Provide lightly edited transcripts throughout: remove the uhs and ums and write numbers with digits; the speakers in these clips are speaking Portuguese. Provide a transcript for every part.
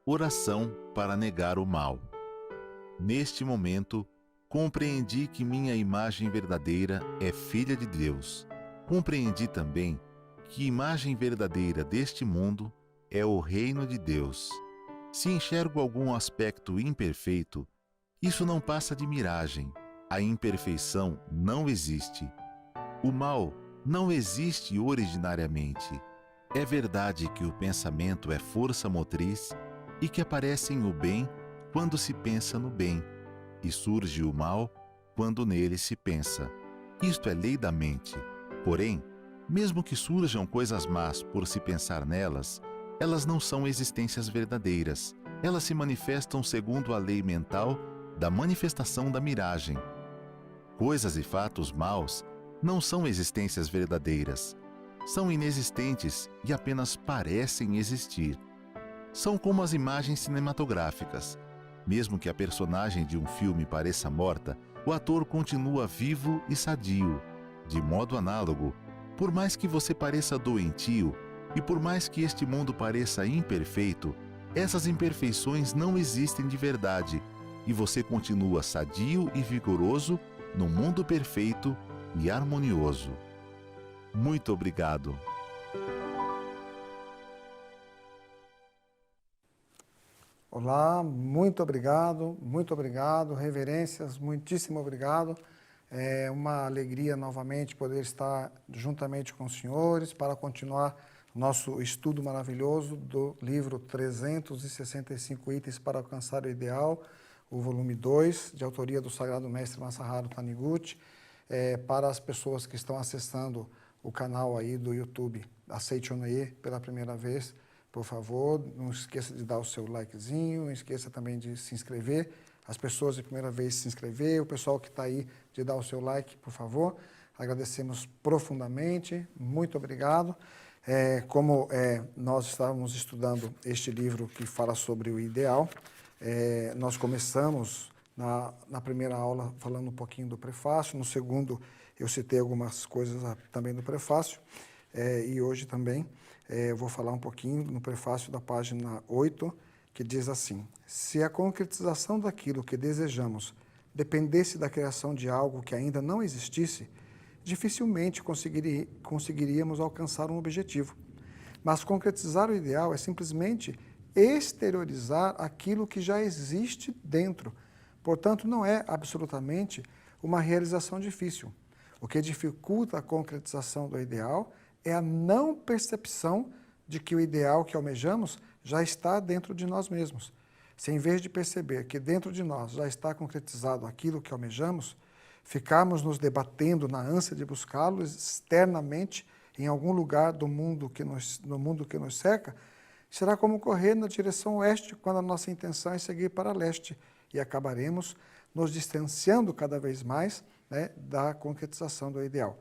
Oração para negar o mal. Neste momento, compreendi que minha imagem verdadeira é filha de Deus. Compreendi também que imagem verdadeira deste mundo é o reino de Deus. Se enxergo algum aspecto imperfeito, isso não passa de miragem. A imperfeição não existe. O mal não existe originariamente. É verdade que o pensamento é força motriz e que aparece o bem quando se pensa no bem, e surge o mal quando nele se pensa. Isto é lei da mente. Porém, mesmo que surjam coisas más por se pensar nelas, elas não são existências verdadeiras. Elas se manifestam segundo a lei mental da manifestação da miragem. Coisas e fatos maus não são existências verdadeiras. São inexistentes e apenas parecem existir. São como as imagens cinematográficas. Mesmo que a personagem de um filme pareça morta, o ator continua vivo e sadio. De modo análogo, por mais que você pareça doentio e por mais que este mundo pareça imperfeito, essas imperfeições não existem de verdade e você continua sadio e vigoroso no mundo perfeito e harmonioso. Muito obrigado. Olá, muito obrigado, reverências, muitíssimo obrigado. É uma alegria novamente poder estar juntamente com os senhores para continuar nosso estudo maravilhoso do livro 365 itens para alcançar o ideal, o volume 2, de autoria do Sagrado Mestre Masaharu Taniguchi. Para as pessoas que estão acessando o canal aí do YouTube, Aceite Onoye pela primeira vez, por favor, não esqueça de dar o seu likezinho, não esqueça também de se inscrever. As pessoas de primeira vez se inscrever, o pessoal que está aí de dar o seu like, por favor. Agradecemos profundamente, muito obrigado. Como nós estávamos estudando este livro que fala sobre o ideal, nós começamos na primeira aula falando um pouquinho do prefácio, no segundo eu citei algumas coisas também do prefácio, e hoje também eu vou falar um pouquinho no prefácio da página 8, que diz assim: se a concretização daquilo que desejamos dependesse da criação de algo que ainda não existisse, dificilmente conseguiríamos alcançar um objetivo. Mas concretizar o ideal é simplesmente exteriorizar aquilo que já existe dentro. Portanto, não é absolutamente uma realização difícil. O que dificulta a concretização do ideal é a não percepção de que o ideal que almejamos já está dentro de nós mesmos. Se em vez de perceber que dentro de nós já está concretizado aquilo que almejamos, ficarmos nos debatendo na ânsia de buscá-lo externamente em algum lugar no mundo que nos cerca, será como correr na direção oeste quando a nossa intenção é seguir para leste e acabaremos nos distanciando cada vez mais, da concretização do ideal.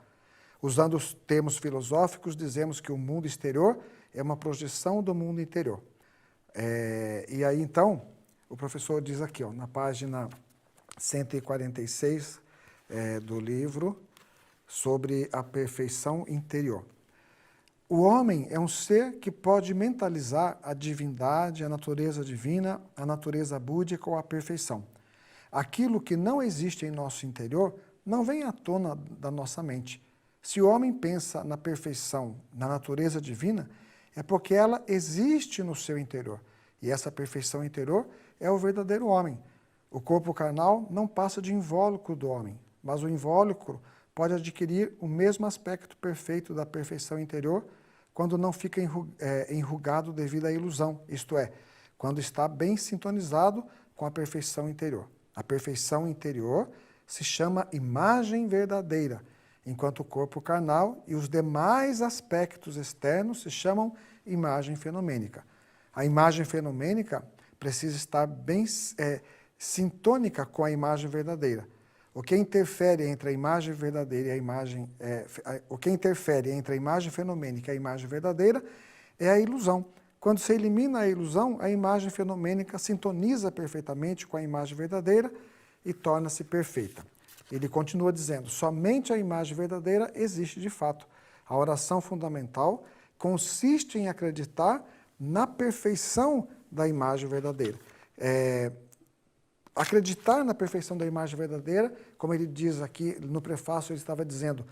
Usando os termos filosóficos, dizemos que o mundo exterior é uma projeção do mundo interior. E aí, então, o professor diz aqui, na página 146 do livro, sobre a perfeição interior. O homem é um ser que pode mentalizar a divindade, a natureza divina, a natureza búdica ou a perfeição. Aquilo que não existe em nosso interior não vem à tona da nossa mente. Se o homem pensa na perfeição, na natureza divina, é porque ela existe no seu interior. E essa perfeição interior é o verdadeiro homem. O corpo carnal não passa de invólucro do homem, mas o invólucro pode adquirir o mesmo aspecto perfeito da perfeição interior quando não fica enrugado devido à ilusão, isto é, quando está bem sintonizado com a perfeição interior. A perfeição interior se chama imagem verdadeira, enquanto o corpo carnal e os demais aspectos externos se chamam imagem fenomênica. A imagem fenomênica precisa estar bem sintônica com a imagem verdadeira. O que interfere entre a imagem verdadeira e a imagem... o que interfere entre a imagem fenomênica e a imagem verdadeira é a ilusão. Quando se elimina a ilusão, a imagem fenomênica sintoniza perfeitamente com a imagem verdadeira e torna-se perfeita. Ele continua dizendo, somente a imagem verdadeira existe de fato. A oração fundamental consiste em acreditar na perfeição da imagem verdadeira. Acreditar na perfeição da imagem verdadeira, como ele diz aqui no prefácio, ele estava dizendo,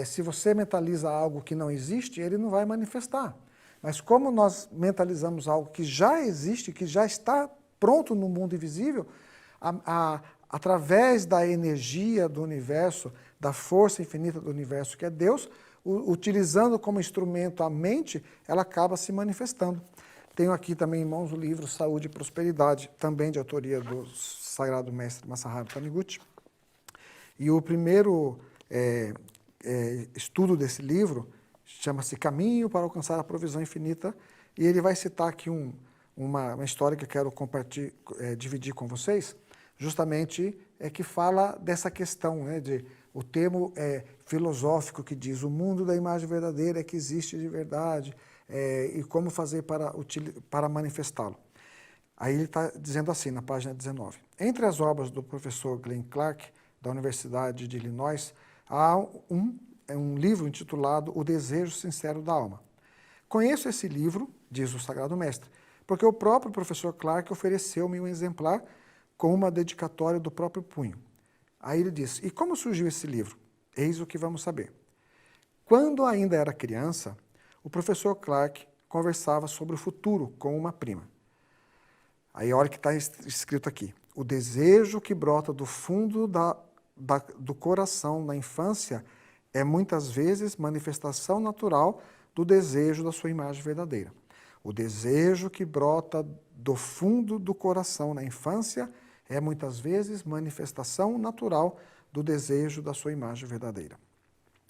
se você mentaliza algo que não existe, ele não vai manifestar. Mas como nós mentalizamos algo que já existe, que já está pronto no mundo invisível, através da energia do universo, da força infinita do universo que é Deus, utilizando como instrumento a mente, ela acaba se manifestando. Tenho aqui também em mãos o livro Saúde e Prosperidade, também de autoria do Sagrado Mestre Masaharu Taniguchi. E o primeiro estudo desse livro chama-se Caminho para Alcançar a Provisão Infinita, e ele vai citar aqui uma história que eu quero dividir com vocês, justamente que fala dessa questão, né, o termo filosófico que diz o mundo da imagem verdadeira é que existe de verdade, e como fazer para manifestá-lo. Aí ele está dizendo assim, na página 19. Entre as obras do professor Glenn Clark, da Universidade de Illinois, há um livro intitulado O Desejo Sincero da Alma. Conheço esse livro, diz o Sagrado Mestre, porque o próprio professor Clark ofereceu-me um exemplar com uma dedicatória do próprio punho. Aí ele diz, e como surgiu esse livro? Eis o que vamos saber. Quando ainda era criança, o professor Clark conversava sobre o futuro com uma prima. Aí olha o que está escrito aqui. O desejo que brota do fundo do coração na infância é muitas vezes manifestação natural do desejo da sua imagem verdadeira. O desejo que brota do fundo do coração na infância é muitas vezes manifestação natural do desejo da sua imagem verdadeira.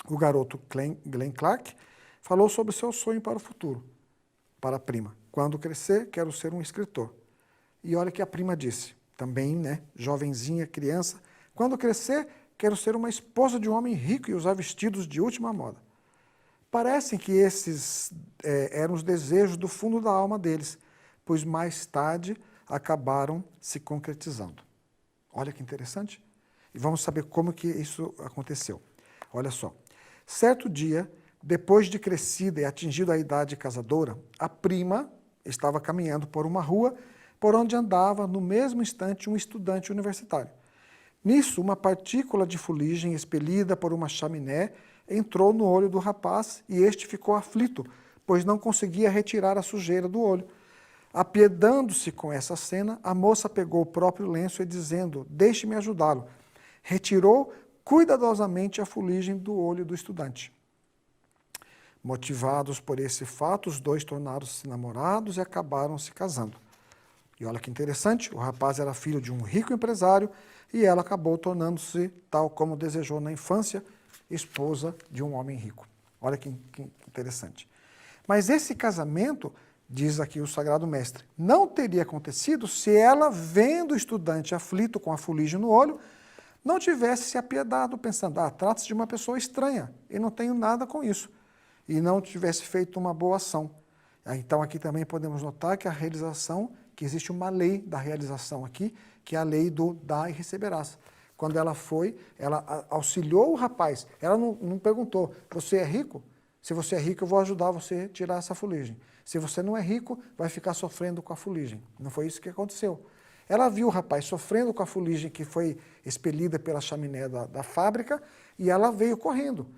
O garoto Glenn Clark falou sobre seu sonho para o futuro, para a prima. Quando crescer, quero ser um escritor. E olha que a prima disse, também, né, jovenzinha, criança, quando crescer, quero ser uma esposa de um homem rico e usar vestidos de última moda. Parecem que esses eram os desejos do fundo da alma deles, pois mais tarde acabaram se concretizando. Olha que interessante. E vamos saber como que isso aconteceu. Olha só. Certo dia, depois de crescida e atingido a idade casadora, a prima estava caminhando por uma rua por onde andava no mesmo instante um estudante universitário. Nisso, uma partícula de fuligem expelida por uma chaminé entrou no olho do rapaz e este ficou aflito, pois não conseguia retirar a sujeira do olho. Apiedando-se com essa cena, a moça pegou o próprio lenço e dizendo, deixe-me ajudá-lo, retirou cuidadosamente a fuligem do olho do estudante. Motivados por esse fato, os dois tornaram-se namorados e acabaram se casando. E olha que interessante, o rapaz era filho de um rico empresário e ela acabou tornando-se, tal como desejou na infância, esposa de um homem rico. Olha que interessante. Mas esse casamento, diz aqui o Sagrado Mestre, não teria acontecido se ela, vendo o estudante aflito com a fuligem no olho, não tivesse se apiedado, pensando, trata-se de uma pessoa estranha, e não tenho nada com isso, e não tivesse feito uma boa ação. Então aqui também podemos notar que a realização, que existe uma lei da realização aqui, que é a lei do dá e receberás. Quando ela foi, ela auxiliou o rapaz, ela não perguntou, você é rico? Se você é rico, eu vou ajudar você a tirar essa fuligem. Se você não é rico, vai ficar sofrendo com a fuligem. Não foi isso que aconteceu. Ela viu o rapaz sofrendo com a fuligem que foi expelida pela chaminé da fábrica e ela veio correndo.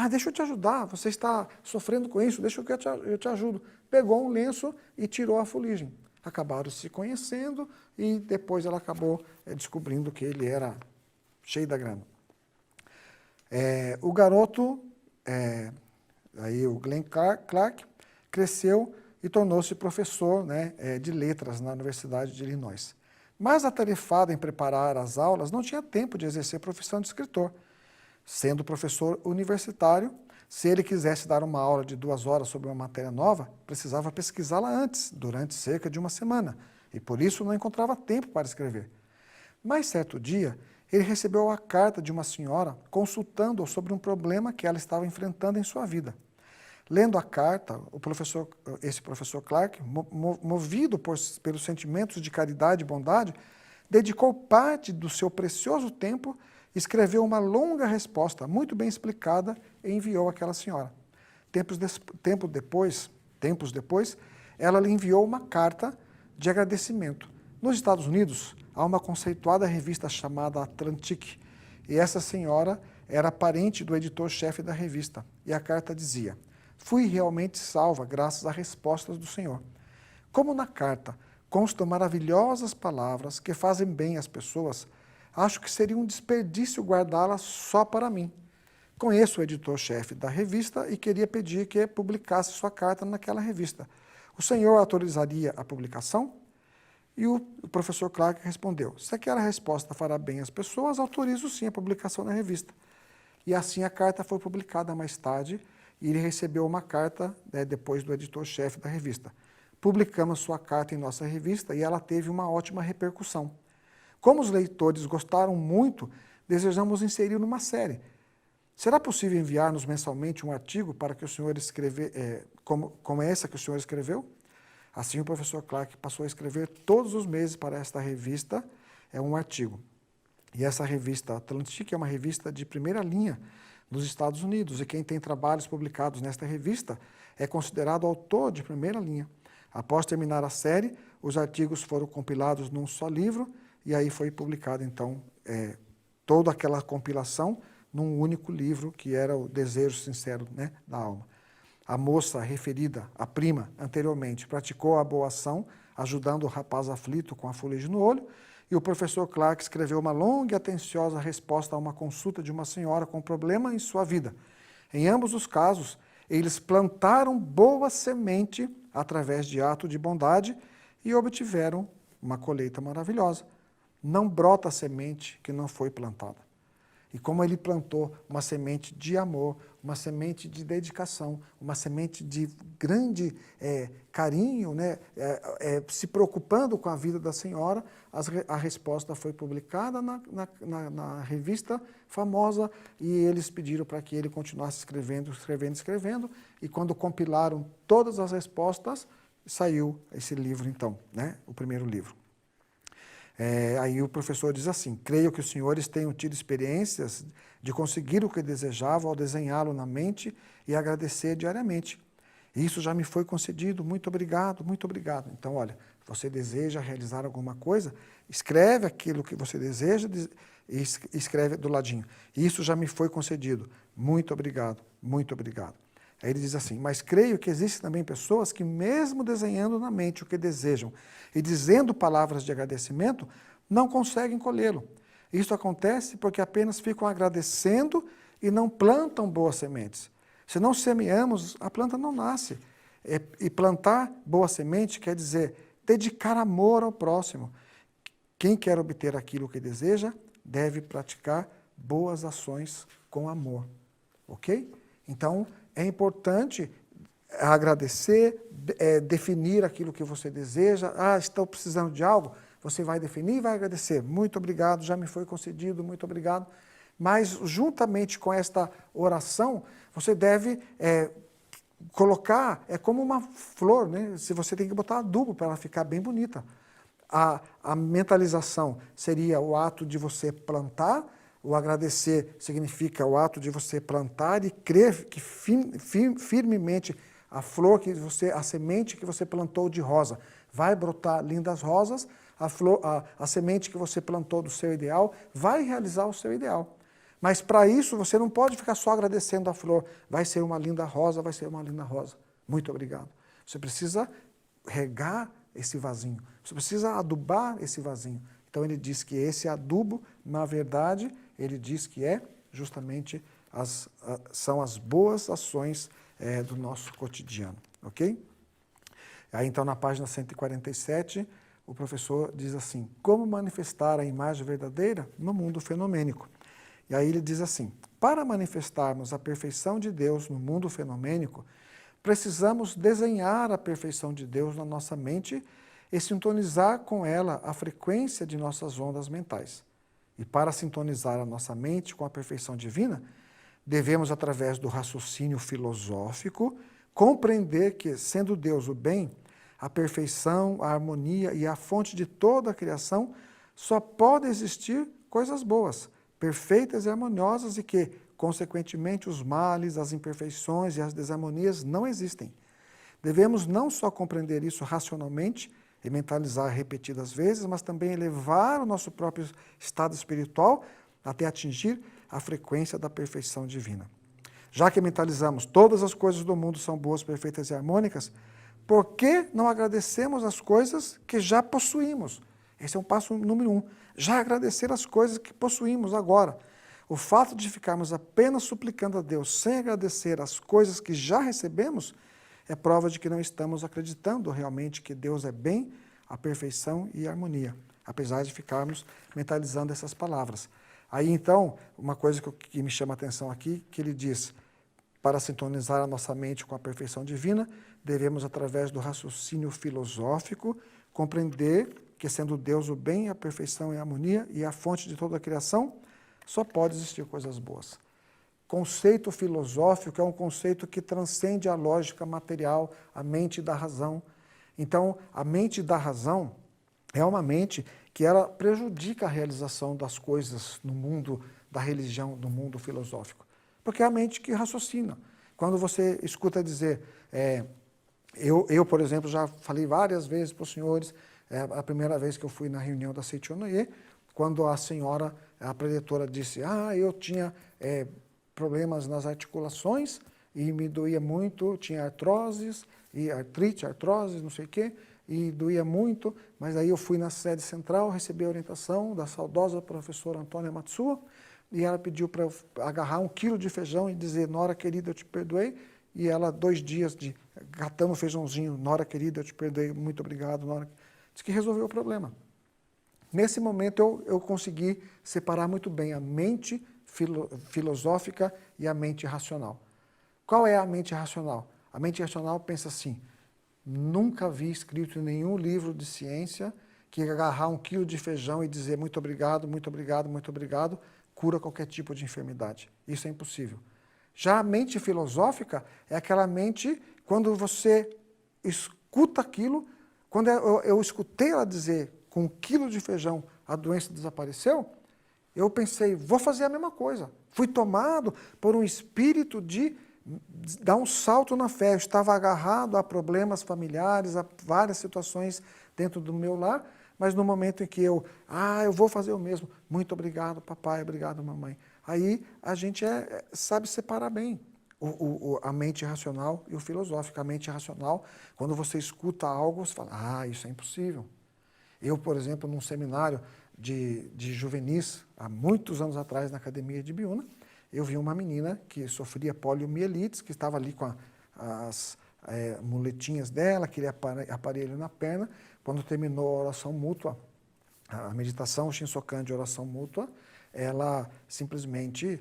Deixa eu te ajudar, você está sofrendo com isso, deixa que eu te ajudo. Pegou um lenço e tirou a fuligem. Acabaram se conhecendo e depois ela acabou descobrindo que ele era cheio da grana. O garoto, aí o Glenn Clark, cresceu e tornou-se professor, né, de letras na Universidade de Illinois. Mas atarefado em preparar as aulas, não tinha tempo de exercer a profissão de escritor. Sendo professor universitário, se ele quisesse dar uma aula de 2 horas sobre uma matéria nova, precisava pesquisá-la antes, durante cerca de uma semana, e por isso não encontrava tempo para escrever. Mas certo dia, ele recebeu a carta de uma senhora consultando-o sobre um problema que ela estava enfrentando em sua vida. Lendo a carta, esse professor Clark, movido pelos sentimentos de caridade e bondade, dedicou parte do seu precioso tempo, escreveu uma longa resposta, muito bem explicada, e enviou àquela senhora. Tempos depois, ela lhe enviou uma carta de agradecimento. Nos Estados Unidos, há uma conceituada revista chamada Atlantic, e essa senhora era parente do editor-chefe da revista, e a carta dizia: fui realmente salva graças a respostas do Senhor. Como na carta constam maravilhosas palavras que fazem bem às pessoas, acho que seria um desperdício guardá-las só para mim. Conheço o editor-chefe da revista e queria pedir que publicasse sua carta naquela revista. O senhor autorizaria a publicação? E o professor Clark respondeu: se aquela resposta fará bem às pessoas, autorizo sim a publicação na revista. E assim a carta foi publicada mais tarde, e ele recebeu uma carta depois do editor-chefe da revista. Publicamos sua carta em nossa revista e ela teve uma ótima repercussão. Como os leitores gostaram muito, desejamos inserir numa série. Será possível enviar-nos mensalmente um artigo para que o senhor escrever, como essa que o senhor escreveu? Assim o professor Clark passou a escrever todos os meses para esta revista um artigo. E essa revista Atlantic é uma revista de primeira linha nos Estados Unidos, e quem tem trabalhos publicados nesta revista é considerado autor de primeira linha. Após terminar a série, os artigos foram compilados num só livro, e aí foi publicado, então, toda aquela compilação num único livro, que era o Desejo Sincero, né, da Alma. A moça referida, a prima, anteriormente, praticou a boa ação, ajudando o rapaz aflito com a fuligem no olho, e o professor Clark escreveu uma longa e atenciosa resposta a uma consulta de uma senhora com problema em sua vida. Em ambos os casos, eles plantaram boa semente através de ato de bondade e obtiveram uma colheita maravilhosa. Não brota a semente que não foi plantada. E como ele plantou uma semente de amor, uma semente de dedicação, uma semente de grande carinho, né, se preocupando com a vida da senhora, a resposta foi publicada na revista famosa, e eles pediram para que ele continuasse escrevendo, e quando compilaram todas as respostas, saiu esse livro então, né, o primeiro livro. Aí o professor diz assim: creio que os senhores tenham tido experiências de conseguir o que desejavam ao desenhá-lo na mente e agradecer diariamente. Isso já me foi concedido, muito obrigado, muito obrigado. Então, olha, você deseja realizar alguma coisa, escreve aquilo que você deseja e escreve do ladinho. Isso já me foi concedido, muito obrigado, muito obrigado. Aí ele diz assim: mas creio que existem também pessoas que, mesmo desenhando na mente o que desejam e dizendo palavras de agradecimento, não conseguem colhê-lo. Isso acontece porque apenas ficam agradecendo e não plantam boas sementes. Se não semeamos, a planta não nasce. E plantar boa semente quer dizer dedicar amor ao próximo. Quem quer obter aquilo que deseja, deve praticar boas ações com amor. Ok? Então, é importante agradecer, definir aquilo que você deseja. Ah, estou precisando de algo? Você vai definir e vai agradecer. Muito obrigado, já me foi concedido, muito obrigado. Mas, juntamente com esta oração, você deve colocar, é como uma flor, né? Se você tem que botar adubo para ela ficar bem bonita. A mentalização seria o ato de você plantar. O agradecer significa o ato de você plantar e crer que firmemente a semente que você plantou de rosa vai brotar lindas rosas, a semente que você plantou do seu ideal vai realizar o seu ideal. Mas para isso você não pode ficar só agradecendo a flor. Vai ser uma linda rosa, vai ser uma linda rosa. Muito obrigado. Você precisa regar esse vasinho. Você precisa adubar esse vasinho. Então ele diz que esse adubo, na verdade, ele diz que justamente são as boas ações do nosso cotidiano, ok? Aí então na página 147, o professor diz assim: como manifestar a imagem verdadeira no mundo fenomênico? E aí ele diz assim: para manifestarmos a perfeição de Deus no mundo fenomênico, precisamos desenhar a perfeição de Deus na nossa mente e sintonizar com ela a frequência de nossas ondas mentais. E para sintonizar a nossa mente com a perfeição divina, devemos, através do raciocínio filosófico, compreender que, sendo Deus o bem, a perfeição, a harmonia e a fonte de toda a criação, só podem existir coisas boas, perfeitas e harmoniosas, e que, consequentemente, os males, as imperfeições e as desarmonias não existem. Devemos não só compreender isso racionalmente, e mentalizar repetidas vezes, mas também elevar o nosso próprio estado espiritual até atingir a frequência da perfeição divina. Já que mentalizamos todas as coisas do mundo são boas, perfeitas e harmônicas, por que não agradecemos as coisas que já possuímos? Esse é um passo número 1. Já agradecer as coisas que possuímos agora. O fato de ficarmos apenas suplicando a Deus sem agradecer as coisas que já recebemos é prova de que não estamos acreditando realmente que Deus é bem, a perfeição e a harmonia, apesar de ficarmos mentalizando essas palavras. Aí então, uma coisa que me chama a atenção aqui, que ele diz, para sintonizar a nossa mente com a perfeição divina, devemos, através do raciocínio filosófico, compreender que, sendo Deus o bem, a perfeição e a harmonia e a fonte de toda a criação, só pode existir coisas boas. Conceito filosófico é um conceito que transcende a lógica material, a mente da razão. Então, a mente da razão é uma mente que ela prejudica a realização das coisas no mundo da religião, no mundo filosófico. Porque é a mente que raciocina. Quando você escuta dizer, eu, por exemplo, já falei várias vezes para os senhores, a primeira vez que eu fui na reunião da Seichonoye, quando a senhora, a preletora, disse, eu tinha problemas nas articulações e me doía muito, tinha artroses, e artrose, não sei o quê, e doía muito, mas aí eu fui na sede central, recebi a orientação da saudosa professora Antônia Matsuo, e ela pediu para eu agarrar 1 quilo de feijão e dizer, Nora querida, eu te perdoei, e ela, 2 dias de catando feijãozinho, Nora querida, eu te perdoei, muito obrigado, Nora. Diz que resolveu o problema. Nesse momento eu consegui separar muito bem a mente filosófica e a mente racional. Qual é a mente racional? A mente racional pensa assim, nunca vi escrito em nenhum livro de ciência que agarrar 1 quilo de feijão e dizer muito obrigado, muito obrigado, muito obrigado, cura qualquer tipo de enfermidade. Isso é impossível. Já a mente filosófica é aquela mente, quando você escuta aquilo, quando eu escutei ela dizer, com 1 quilo de feijão a doença desapareceu, eu pensei, vou fazer a mesma coisa. Fui tomado por um espírito de dar um salto na fé. Eu estava agarrado a problemas familiares, a várias situações dentro do meu lar, mas no momento em que eu vou fazer o mesmo. Muito obrigado, papai, obrigado, mamãe. Aí a gente sabe separar bem a mente racional e o filosófico. A mente racional, quando você escuta algo, você fala, isso é impossível. Eu, por exemplo, num seminário de juvenis, há muitos anos atrás, na Academia de Biúna, eu vi uma menina que sofria poliomielites, que estava ali com as muletinhas dela, aquele aparelho na perna. Quando terminou a oração mútua, a meditação Shinsokan de oração mútua, ela simplesmente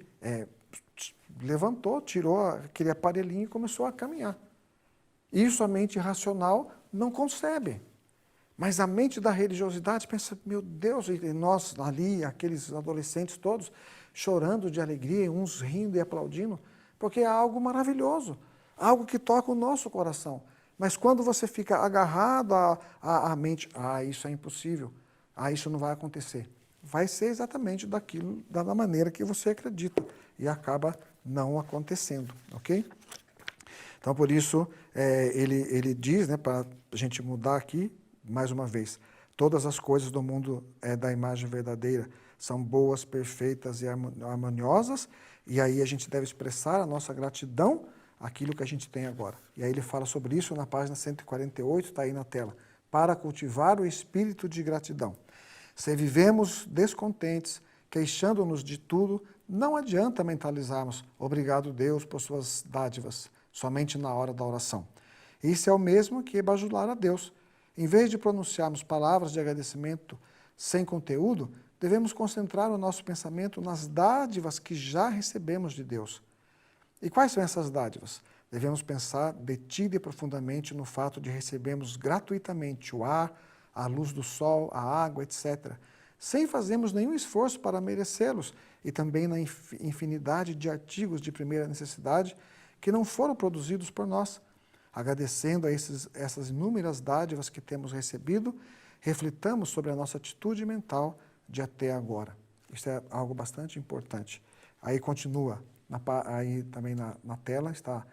levantou, tirou aquele aparelhinho e começou a caminhar. Isso a mente racional não concebe. Mas a mente da religiosidade pensa, meu Deus, e nós ali, aqueles adolescentes todos, chorando de alegria, uns rindo e aplaudindo, porque é algo maravilhoso, algo que toca o nosso coração. Mas quando você fica agarrado à mente, isso é impossível, isso não vai acontecer. Vai ser exatamente da maneira que você acredita e acaba não acontecendo, ok? Então, por isso, ele diz, para a gente mudar aqui, mais uma vez, todas as coisas do mundo da imagem verdadeira são boas, perfeitas e harmoniosas, e aí a gente deve expressar a nossa gratidão àquilo que a gente tem agora. E aí ele fala sobre isso na página 148, está aí na tela, para cultivar o espírito de gratidão. Se vivemos descontentes, queixando-nos de tudo, não adianta mentalizarmos, obrigado Deus por suas dádivas, somente na hora da oração. Isso é o mesmo que bajular a Deus. Em vez de pronunciarmos palavras de agradecimento sem conteúdo, devemos concentrar o nosso pensamento nas dádivas que já recebemos de Deus. E quais são essas dádivas? Devemos pensar detida e profundamente no fato de recebermos gratuitamente o ar, a luz do sol, a água, etc., sem fazermos nenhum esforço para merecê-los, e também na infinidade de artigos de primeira necessidade que não foram produzidos por nós. Agradecendo a essas inúmeras dádivas que temos recebido, reflitamos sobre a nossa atitude mental de até agora. Isso é algo bastante importante. Aí continua, aí também na tela está,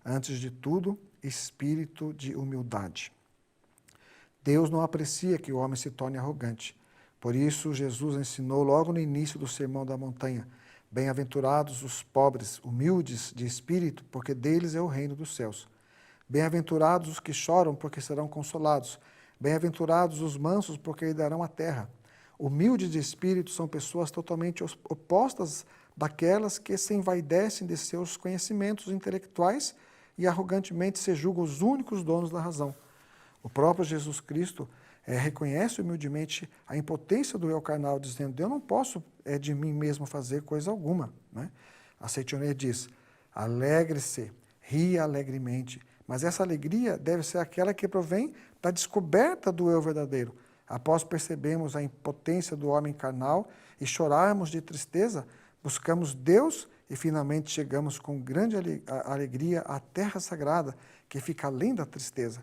antes de tudo, espírito de humildade. Deus não aprecia que o homem se torne arrogante. Por isso, Jesus ensinou logo no início do Sermão da Montanha: bem-aventurados os pobres, humildes de espírito, porque deles é o reino dos céus. Bem-aventurados os que choram, porque serão consolados. Bem-aventurados os mansos, porque herdarão a terra. Humildes de espírito são pessoas totalmente opostas daquelas que se envaidecem de seus conhecimentos intelectuais e arrogantemente se julgam os únicos donos da razão. O próprio Jesus Cristo reconhece humildemente a impotência do eu carnal, dizendo: eu não posso de mim mesmo fazer coisa alguma. Né? A Seitione diz: alegre-se, ria alegremente, mas essa alegria deve ser aquela que provém da descoberta do eu verdadeiro. Após percebermos a impotência do homem carnal e chorarmos de tristeza, buscamos Deus e finalmente chegamos com grande alegria à terra sagrada, que fica além da tristeza.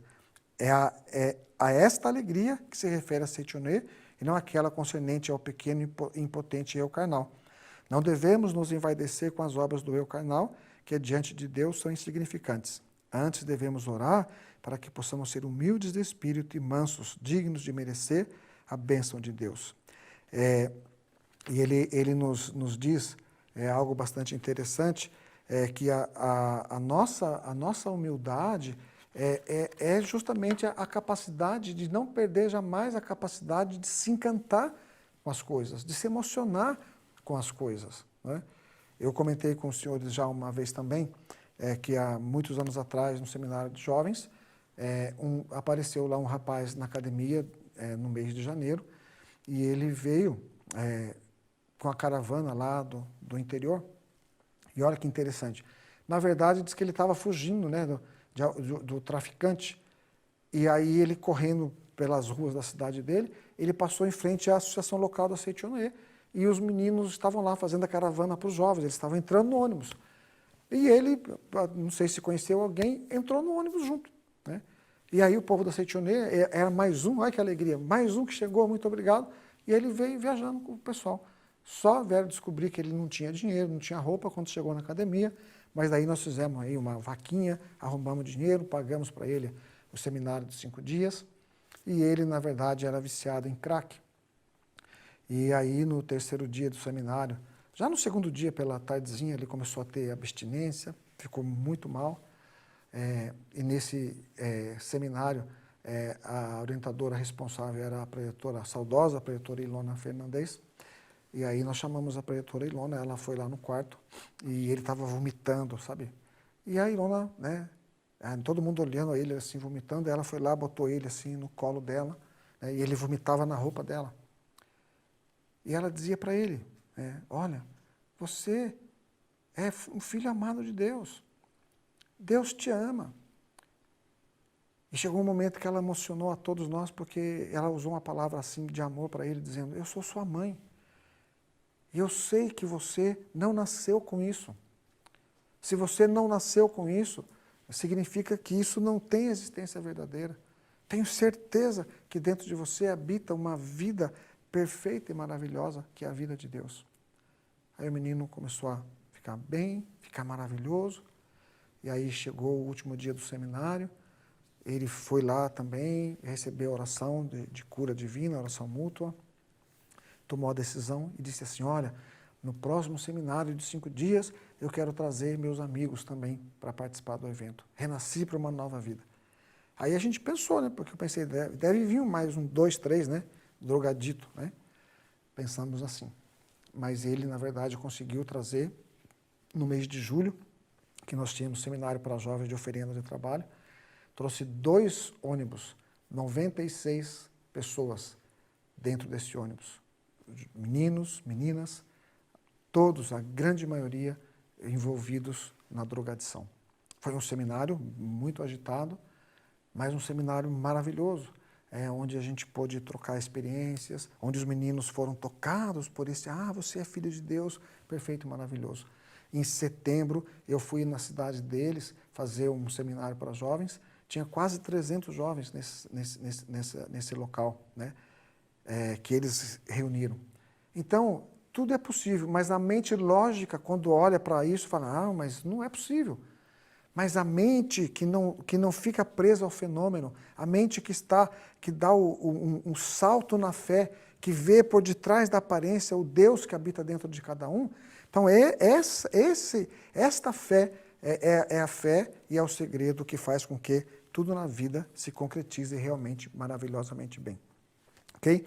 É a esta alegria que se refere a Seitione e não aquela concernente ao pequeno e impotente eu carnal. Não devemos nos envaidecer com as obras do eu carnal, que diante de Deus são insignificantes. Antes devemos orar para que possamos ser humildes de espírito e mansos, dignos de merecer a bênção de Deus. E ele nos diz algo bastante interessante, que a nossa humildade é justamente a capacidade de não perder jamais a capacidade de se encantar com as coisas, de se emocionar com as coisas. Né? Eu comentei com os senhores já uma vez também, que há muitos anos atrás, no seminário de jovens, apareceu lá um rapaz na academia no mês de janeiro, e ele veio com a caravana lá do interior, e olha que interessante. Na verdade, diz que ele estava fugindo, né, do traficante, e aí ele correndo pelas ruas da cidade dele, ele passou em frente à associação local da Seitione, e os meninos estavam lá fazendo a caravana para os jovens, eles estavam entrando no ônibus. E ele, não sei se conheceu alguém, entrou no ônibus junto. Né? E aí o povo da Seitione era mais um, olha que alegria, mais um que chegou, muito obrigado, e ele veio viajando com o pessoal. Só vieram descobrir que ele não tinha dinheiro, não tinha roupa quando chegou na academia, mas daí nós fizemos aí uma vaquinha, arrumamos dinheiro, pagamos para ele o seminário de 5 dias, e ele, na verdade, era viciado em crack. E aí, no terceiro dia do seminário, já no segundo dia, pela tardezinha, ele começou a ter abstinência, ficou muito mal. E nesse seminário, a orientadora responsável era a saudosa pretor Ilona Fernandes. E aí nós chamamos a pretor Ilona, ela foi lá no quarto e ele estava vomitando, sabe? E a Ilona, né, todo mundo olhando ele assim, vomitando, ela foi lá, botou ele assim no colo dela, né, e ele vomitava na roupa dela. E ela dizia para ele, olha, você é um filho amado de Deus. Deus te ama. E chegou um momento que ela emocionou a todos nós, porque ela usou uma palavra assim de amor para ele, dizendo: eu sou sua mãe. E eu sei que você não nasceu com isso. Se você não nasceu com isso, significa que isso não tem existência verdadeira. Tenho certeza que dentro de você habita uma vida perfeita e maravilhosa, que é a vida de Deus. Aí o menino começou a ficar bem, ficar maravilhoso, e aí chegou o último dia do seminário, ele foi lá também, recebeu a oração de cura divina, oração mútua, tomou a decisão e disse assim: olha, no próximo seminário de 5 dias, eu quero trazer meus amigos também para participar do evento. Renasci para uma nova vida. Aí a gente pensou, né? Porque eu pensei, deve vir mais 2, 3, né? Drogadito, né? Pensamos assim. Mas ele, na verdade, conseguiu trazer, no mês de julho, que nós tínhamos seminário para jovens de oferenda de trabalho, trouxe 2 ônibus, 96 pessoas dentro desse ônibus. Meninos, meninas, todos, a grande maioria, envolvidos na drogadição. Foi um seminário muito agitado, mas um seminário maravilhoso, onde a gente pôde trocar experiências, onde os meninos foram tocados por esse: você é filho de Deus, perfeito e maravilhoso. Em setembro, eu fui na cidade deles fazer um seminário para jovens, tinha quase 300 jovens nesse local, né? Que eles reuniram. Então, tudo é possível, mas a mente lógica, quando olha para isso, fala: mas não é possível. Mas a mente que não fica presa ao fenômeno, a mente que dá um salto na fé, que vê por detrás da aparência o Deus que habita dentro de cada um. Então, esta fé é a fé e é o segredo que faz com que tudo na vida se concretize realmente maravilhosamente bem. Ok?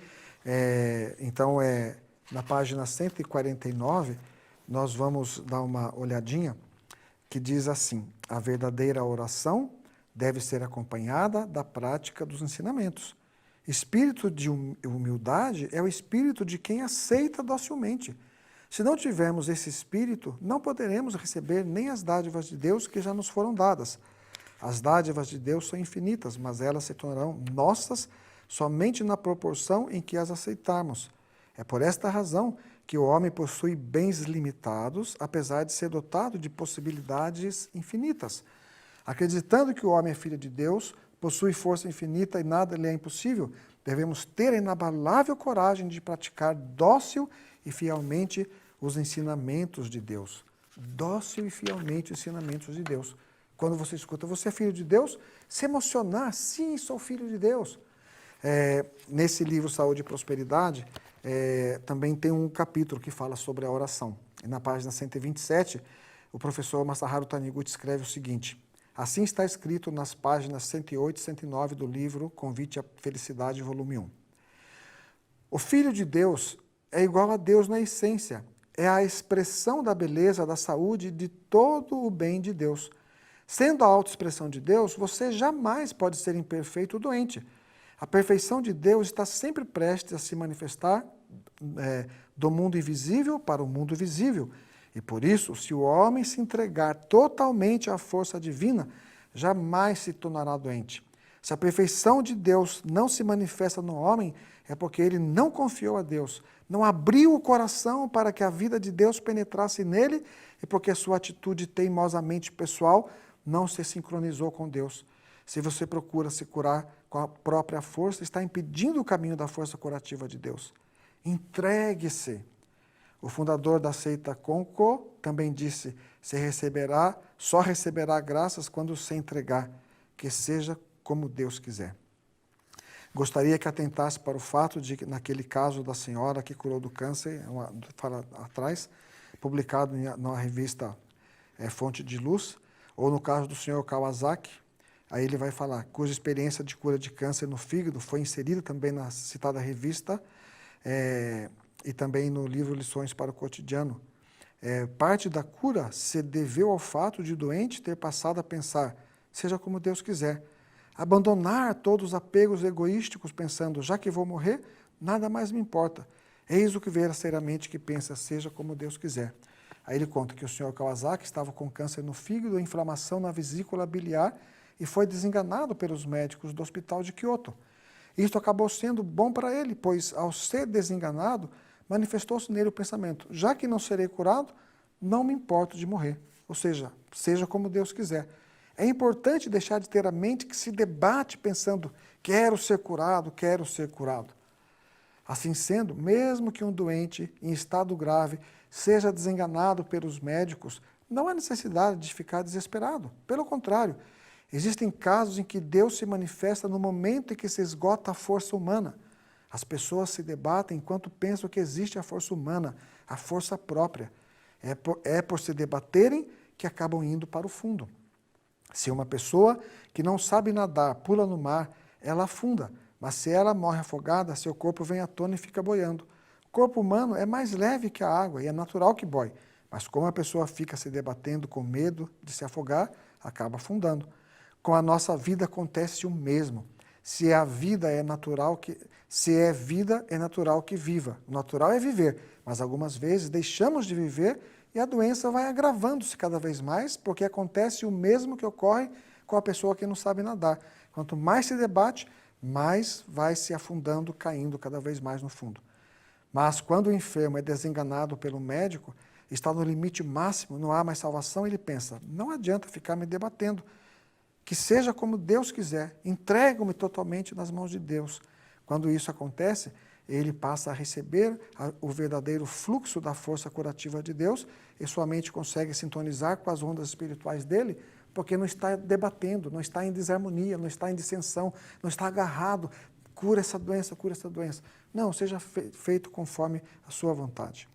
Então, na página 149, nós vamos dar uma olhadinha, que diz assim: a verdadeira oração deve ser acompanhada da prática dos ensinamentos. Espírito de humildade é o espírito de quem aceita docilmente. Se não tivermos esse espírito, não poderemos receber nem as dádivas de Deus que já nos foram dadas. As dádivas de Deus são infinitas, mas elas se tornarão nossas somente na proporção em que as aceitarmos. É por esta razão que o homem possui bens limitados, apesar de ser dotado de possibilidades infinitas. Acreditando que o homem é filho de Deus, possui força infinita e nada lhe é impossível, devemos ter a inabalável coragem de praticar dócil e fielmente os ensinamentos de Deus. Dócil e fielmente os ensinamentos de Deus. Quando você escuta, você é filho de Deus, se emocionar, sim, sou filho de Deus. Nesse livro Saúde e Prosperidade, também tem um capítulo que fala sobre a oração. E na página 127, o professor Masaharu Taniguchi escreve o seguinte: assim está escrito nas páginas 108 e 109 do livro Convite à Felicidade, volume 1. O Filho de Deus é igual a Deus na essência, é a expressão da beleza, da saúde e de todo o bem de Deus. Sendo a autoexpressão de Deus, você jamais pode ser imperfeito ou doente. A perfeição de Deus está sempre prestes a se manifestar do mundo invisível para o mundo visível. E por isso, se o homem se entregar totalmente à força divina, jamais se tornará doente. Se a perfeição de Deus não se manifesta no homem, é porque ele não confiou a Deus, não abriu o coração para que a vida de Deus penetrasse nele e porque a sua atitude teimosamente pessoal não se sincronizou com Deus. Se você procura se curar com a própria força, está impedindo o caminho da força curativa de Deus. Entregue-se. O fundador da seita Konko também disse: só receberá graças quando se entregar, que seja como Deus quiser. Gostaria que atentasse para o fato de que, naquele caso da senhora que curou do câncer, fala atrás, publicado na revista Fonte de Luz, ou no caso do senhor Kawasaki, aí ele vai falar, cuja experiência de cura de câncer no fígado foi inserida também na citada revista e também no livro Lições para o Cotidiano. Parte da cura se deveu ao fato de o doente ter passado a pensar, seja como Deus quiser, abandonar todos os apegos egoísticos pensando, já que vou morrer, nada mais me importa. Eis o que verdadeiramente que pensa, seja como Deus quiser. Aí ele conta que o senhor Kawasaki estava com câncer no fígado, inflamação na vesícula biliar e foi desenganado pelos médicos do hospital de Kyoto. Isso acabou sendo bom para ele, pois ao ser desenganado, manifestou-se nele o pensamento, já que não serei curado, não me importo de morrer. Ou seja, seja como Deus quiser. É importante deixar de ter a mente que se debate pensando, quero ser curado, quero ser curado. Assim sendo, mesmo que um doente em estado grave seja desenganado pelos médicos, não há necessidade de ficar desesperado. Pelo contrário, existem casos em que Deus se manifesta no momento em que se esgota a força humana. As pessoas se debatem enquanto pensam que existe a força humana, a força própria. É por se debaterem que acabam indo para o fundo. Se uma pessoa que não sabe nadar pula no mar, ela afunda, mas se ela morre afogada, seu corpo vem à tona e fica boiando. O corpo humano é mais leve que a água e é natural que boie, mas como a pessoa fica se debatendo com medo de se afogar, acaba afundando. Com a nossa vida acontece o mesmo. Se é vida, é natural que viva. O natural é viver, mas algumas vezes deixamos de viver e a doença vai agravando-se cada vez mais, porque acontece o mesmo que ocorre com a pessoa que não sabe nadar. Quanto mais se debate, mais vai se afundando, caindo cada vez mais no fundo. Mas quando o enfermo é desenganado pelo médico, está no limite máximo, não há mais salvação, ele pensa, não adianta ficar me debatendo, que seja como Deus quiser, entrego-me totalmente nas mãos de Deus. Quando isso acontece, ele passa a receber o verdadeiro fluxo da força curativa de Deus e sua mente consegue sintonizar com as ondas espirituais dele porque não está debatendo, não está em desarmonia, não está em dissensão, não está agarrado, cura essa doença, cura essa doença. Não, seja feito conforme a sua vontade.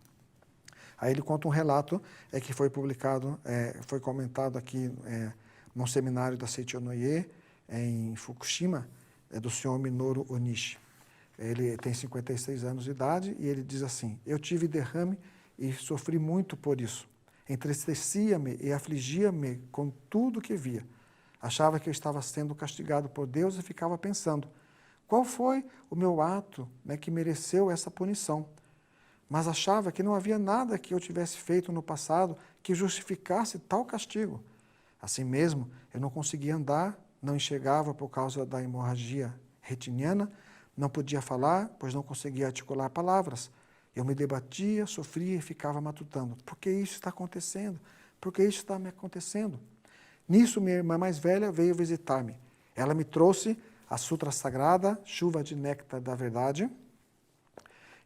Aí ele conta um relato que foi publicado, foi comentado aqui num seminário da Seichonoye, em Fukushima, do senhor Minoru Onishi. Ele tem 56 anos de idade e ele diz assim: eu tive derrame e sofri muito por isso. Entristecia-me e afligia-me com tudo que via. Achava que eu estava sendo castigado por Deus e ficava pensando, qual foi o meu ato, né, que mereceu essa punição? Mas achava que não havia nada que eu tivesse feito no passado que justificasse tal castigo. Assim mesmo, eu não conseguia andar, não enxergava por causa da hemorragia retiniana, não podia falar, pois não conseguia articular palavras. Eu me debatia, sofria e ficava matutando. Por que isso está acontecendo? Por que isso está me acontecendo? Nisso, minha irmã mais velha veio visitar-me. Ela me trouxe a Sutra Sagrada, Chuva de Néctar da Verdade,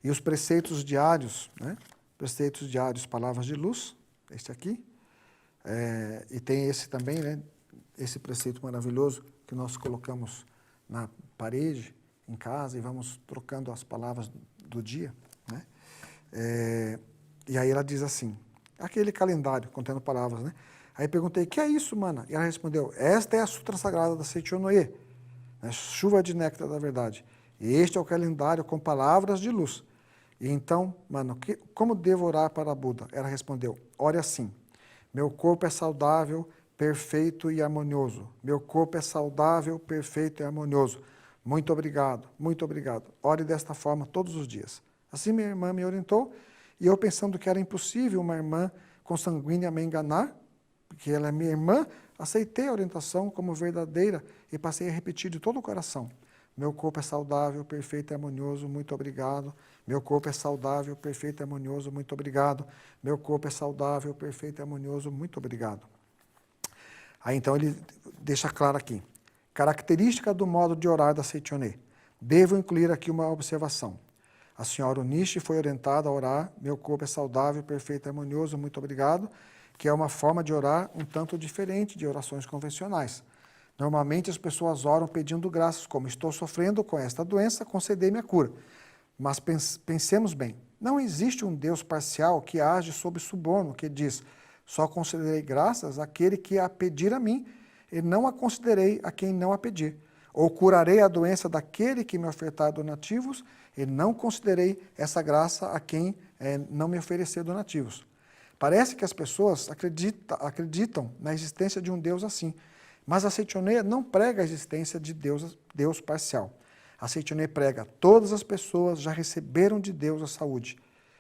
e os preceitos diários, né? Preceitos diários, Palavras de Luz, este aqui. E tem esse também, né? Esse preceito maravilhoso que nós colocamos na parede, em casa, e vamos trocando as palavras do dia, né? E aí ela diz assim, aquele calendário contendo palavras, né? Aí perguntei, que é isso, mana? E ela respondeu, esta é a Sutra Sagrada da Seichonoye, né? Chuva de Néctar da Verdade. E este é o calendário com palavras de luz. E então, mano, como devo orar para Buda? Ela respondeu, ore assim, meu corpo é saudável, perfeito e harmonioso. Meu corpo é saudável, perfeito e harmonioso. Muito obrigado, muito obrigado. Ore desta forma todos os dias. Assim minha irmã me orientou, e eu pensando que era impossível uma irmã consanguínea me enganar, porque ela é minha irmã, aceitei a orientação como verdadeira e passei a repetir de todo o coração. Meu corpo é saudável, perfeito e harmonioso, muito obrigado. Meu corpo é saudável, perfeito e harmonioso, muito obrigado. Meu corpo é saudável, perfeito e harmonioso, muito obrigado. Aí então ele deixa claro aqui. Característica do modo de orar da Seichonoye. Devo incluir aqui uma observação. A senhora Onishi foi orientada a orar, meu corpo é saudável, perfeito e harmonioso, muito obrigado, que é uma forma de orar um tanto diferente de orações convencionais. Normalmente as pessoas oram pedindo graças, como estou sofrendo com esta doença, concedei-me a cura. Mas pensemos bem, não existe um Deus parcial que age sob suborno, que diz, só concederei graças àquele que a pedir a mim, e não a considerei a quem não a pedir. Ou curarei a doença daquele que me ofertar donativos, e não considerei essa graça a quem não me oferecer donativos. Parece que as pessoas acreditam na existência de um Deus assim, mas a Seichonoye não prega a existência de Deus parcial. A Seichonoye prega, todas as pessoas já receberam de Deus a saúde.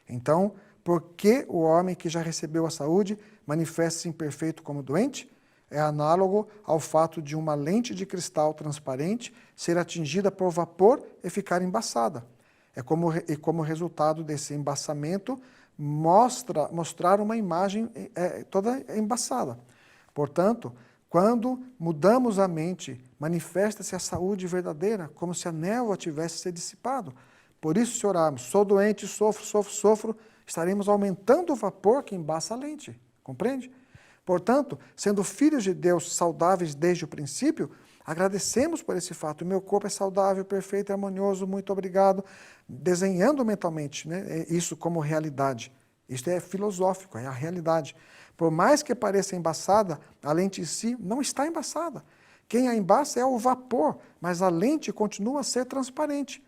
Então, por que o homem que já recebeu a saúde manifesta-se imperfeito como doente? É análogo ao fato de uma lente de cristal transparente ser atingida por vapor e ficar embaçada. Como resultado desse embaçamento, mostrar uma imagem toda embaçada. Portanto, quando mudamos a mente, manifesta-se a saúde verdadeira, como se a névoa tivesse se dissipado. Por isso, se orarmos, sou doente, sofro, estaremos aumentando o vapor que embaça a lente. Compreende? Portanto, sendo filhos de Deus saudáveis desde o princípio, agradecemos por esse fato. Meu corpo é saudável, perfeito e harmonioso, muito obrigado. Desenhando mentalmente, né, isso como realidade. Isso é filosófico, é a realidade. Por mais que pareça embaçada, a lente em si não está embaçada. Quem a embaça é o vapor, mas a lente continua a ser transparente.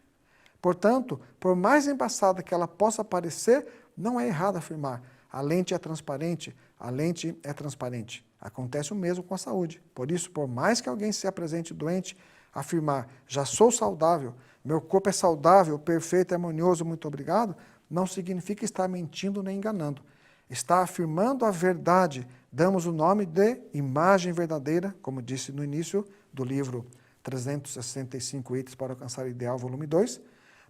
Portanto, por mais embaçada que ela possa parecer, não é errado afirmar. A lente é transparente, a lente é transparente. Acontece o mesmo com a saúde. Por isso, por mais que alguém se apresente doente, afirmar, já sou saudável, meu corpo é saudável, perfeito, harmonioso, muito obrigado, não significa estar mentindo nem enganando. Está afirmando a verdade. Damos o nome de imagem verdadeira, como disse no início do livro 365 itens para alcançar o ideal, volume 2.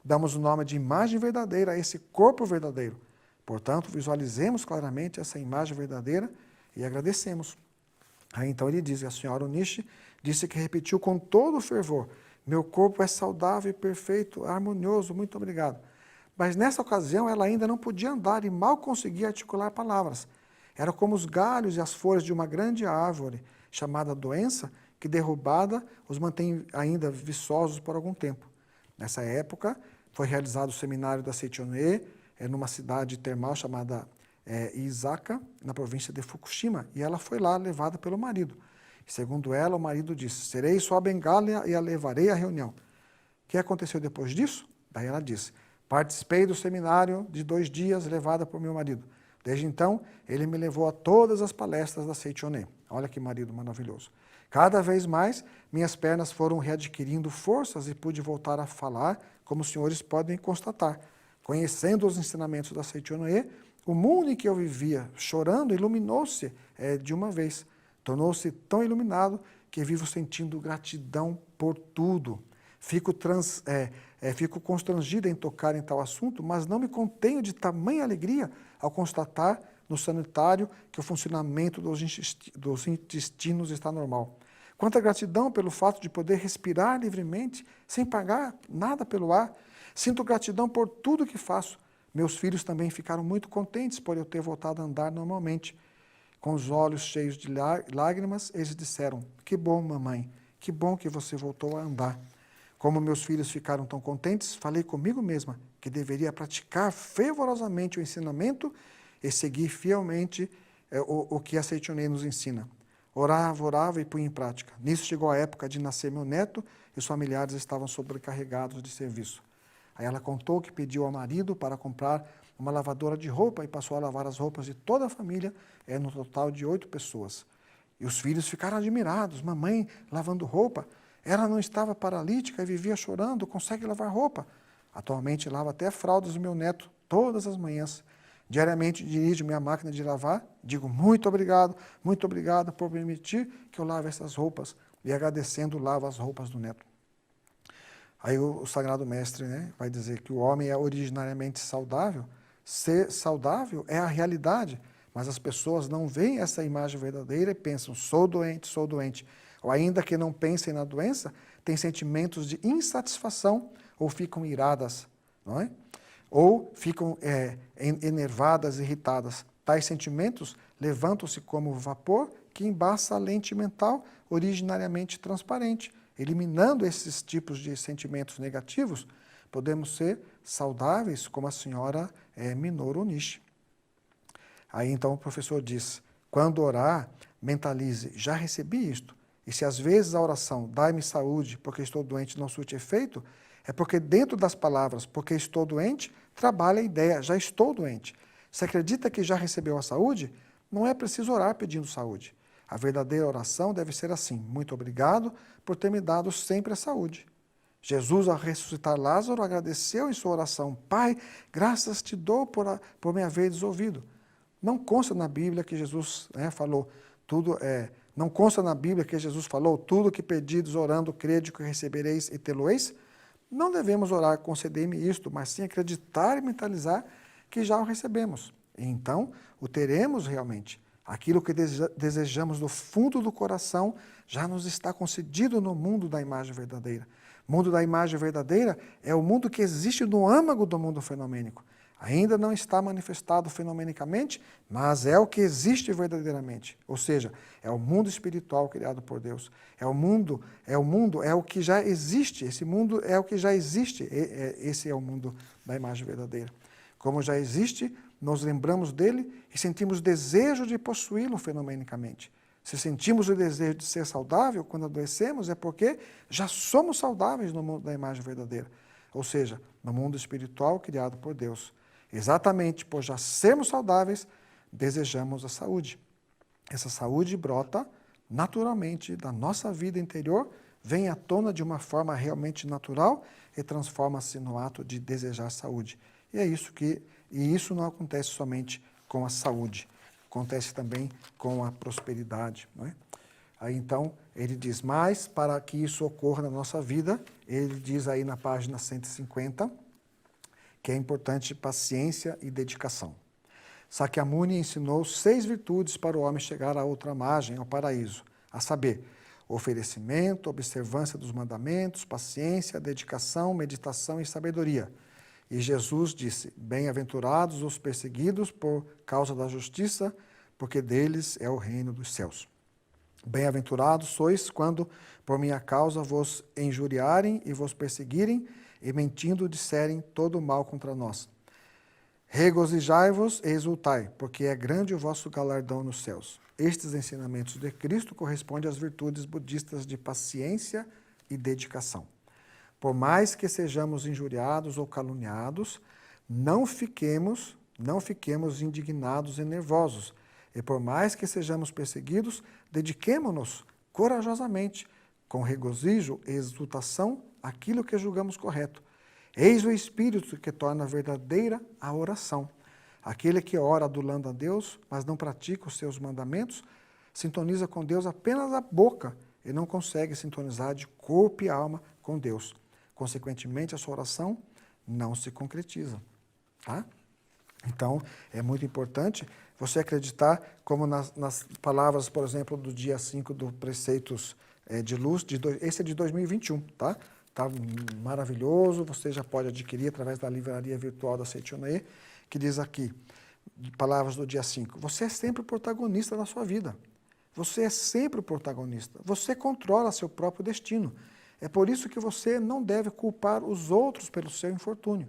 Damos o nome de imagem verdadeira a esse corpo verdadeiro. Portanto, visualizemos claramente essa imagem verdadeira e agradecemos. Aí então ele diz, a senhora Onishi disse que repetiu com todo o fervor, meu corpo é saudável e perfeito, harmonioso, muito obrigado. Mas nessa ocasião ela ainda não podia andar e mal conseguia articular palavras. Era como os galhos e as folhas de uma grande árvore chamada doença, que derrubada os mantém ainda viçosos por algum tempo. Nessa época, foi realizado o seminário da Seichonoe, numa cidade termal chamada Iizaka, na província de Fukushima, e ela foi lá levada pelo marido. Segundo ela, o marido disse: serei sua bengala e a levarei à reunião. O que aconteceu depois disso? Daí ela disse: participei do seminário de 2 dias levada por meu marido. Desde então, ele me levou a todas as palestras da Seichonoe. Olha que marido maravilhoso. Cada vez mais, minhas pernas foram readquirindo forças e pude voltar a falar, como os senhores podem constatar. Conhecendo os ensinamentos da Seichonoe, o mundo em que eu vivia, chorando, iluminou-se de uma vez. Tornou-se tão iluminado que vivo sentindo gratidão por tudo. Fico constrangido em tocar em tal assunto, mas não me contenho de tamanha alegria ao constatar no sanitário que o funcionamento dos intestinos está normal. Quanta gratidão pelo fato de poder respirar livremente, sem pagar nada pelo ar. Sinto gratidão por tudo que faço. Meus filhos também ficaram muito contentes por eu ter voltado a andar normalmente. Com os olhos cheios de lágrimas, eles disseram: que bom, mamãe, que bom que você voltou a andar. Como meus filhos ficaram tão contentes, falei comigo mesma que deveria praticar fervorosamente o ensinamento e seguir fielmente o que a Seichonoe nos ensina. Orava e punha em prática. Nisso chegou a época de nascer meu neto e os familiares estavam sobrecarregados de serviço. Aí ela contou que pediu ao marido para comprar uma lavadora de roupa e passou a lavar as roupas de toda a família, no total de 8 pessoas. E os filhos ficaram admirados. Mamãe lavando roupa. Ela não estava paralítica e vivia chorando, consegue lavar roupa. Atualmente lava até fraldas do meu neto todas as manhãs. Diariamente dirijo minha máquina de lavar, digo muito obrigado por permitir que eu lave essas roupas. E agradecendo, lavo as roupas do neto. Aí o Sagrado Mestre, vai dizer que o homem é originariamente saudável. Ser saudável é a realidade, mas as pessoas não veem essa imagem verdadeira e pensam: sou doente. Ou ainda que não pensem na doença, têm sentimentos de insatisfação ou ficam iradas, não é? Ou ficam enervadas, irritadas. Tais sentimentos levantam-se como vapor que embaça a lente mental originariamente transparente. Eliminando esses tipos de sentimentos negativos, podemos ser saudáveis, como a senhora Minoru Nishi. Aí então o professor diz: quando orar, mentalize: já recebi isto. E se às vezes a oração dai-me saúde porque estou doente não surte efeito, é porque dentro das palavras porque estou doente, trabalha a ideia: já estou doente. Se acredita que já recebeu a saúde, não é preciso orar pedindo saúde. A verdadeira oração deve ser assim: muito obrigado por ter me dado sempre a saúde. Jesus, ao ressuscitar Lázaro, agradeceu em sua oração: Pai, graças te dou por me haveres ouvido. Não consta na Bíblia que Jesus falou tudo, não consta na Bíblia que Jesus falou: tudo que pedides orando, crede que recebereis e tê-lo-eis. Não devemos orar: concedei-me isto, mas sim acreditar e mentalizar que já o recebemos. E então o teremos realmente. Aquilo que desejamos do fundo do coração já nos está concedido no mundo da imagem verdadeira. O mundo da imagem verdadeira é o mundo que existe no âmago do mundo fenomênico. Ainda não está manifestado fenomenicamente, mas é o que existe verdadeiramente. Ou seja, é o mundo espiritual criado por Deus. É o que já existe. Esse mundo é o que já existe. Esse é o mundo da imagem verdadeira. Como já existe, nos lembramos dele e sentimos desejo de possuí-lo fenomenicamente. Se sentimos o desejo de ser saudável quando adoecemos, é porque já somos saudáveis no mundo da imagem verdadeira. Ou seja, no mundo espiritual criado por Deus. Exatamente por já sermos saudáveis, desejamos a saúde. Essa saúde brota naturalmente da nossa vida interior, vem à tona de uma forma realmente natural e transforma-se no ato de desejar saúde. E isso não acontece somente com a saúde, acontece também com a prosperidade, não é? Aí então ele diz: mas para que isso ocorra na nossa vida, ele diz aí na página 150, que é importante paciência e dedicação. Sakyamuni ensinou 6 virtudes para o homem chegar à outra margem, ao paraíso, a saber, oferecimento, observância dos mandamentos, paciência, dedicação, meditação e sabedoria. E Jesus disse: bem-aventurados os perseguidos por causa da justiça, porque deles é o reino dos céus. Bem-aventurados sois quando por minha causa vos injuriarem e vos perseguirem, e mentindo disserem todo o mal contra nós. Regozijai-vos e exultai, porque é grande o vosso galardão nos céus. Estes ensinamentos de Cristo correspondem às virtudes budistas de paciência e dedicação. Por mais que sejamos injuriados ou caluniados, não fiquemos indignados e nervosos. E por mais que sejamos perseguidos, dediquemo-nos corajosamente, com regozijo e exultação, àquilo que julgamos correto. Eis o Espírito que torna verdadeira a oração. Aquele que ora adulando a Deus, mas não pratica os seus mandamentos, sintoniza com Deus apenas a boca e não consegue sintonizar de corpo e alma com Deus. Consequentemente, a sua oração não se concretiza. Tá? Então, é muito importante você acreditar, como nas palavras, por exemplo, do dia 5 do Preceitos de Luz, esse é de 2021, tá? Está maravilhoso, você já pode adquirir através da livraria virtual da Seichonae, que diz aqui, palavras do dia 5, você é sempre o protagonista da sua vida. Você é sempre o protagonista. Você controla seu próprio destino. É por isso que você não deve culpar os outros pelo seu infortúnio.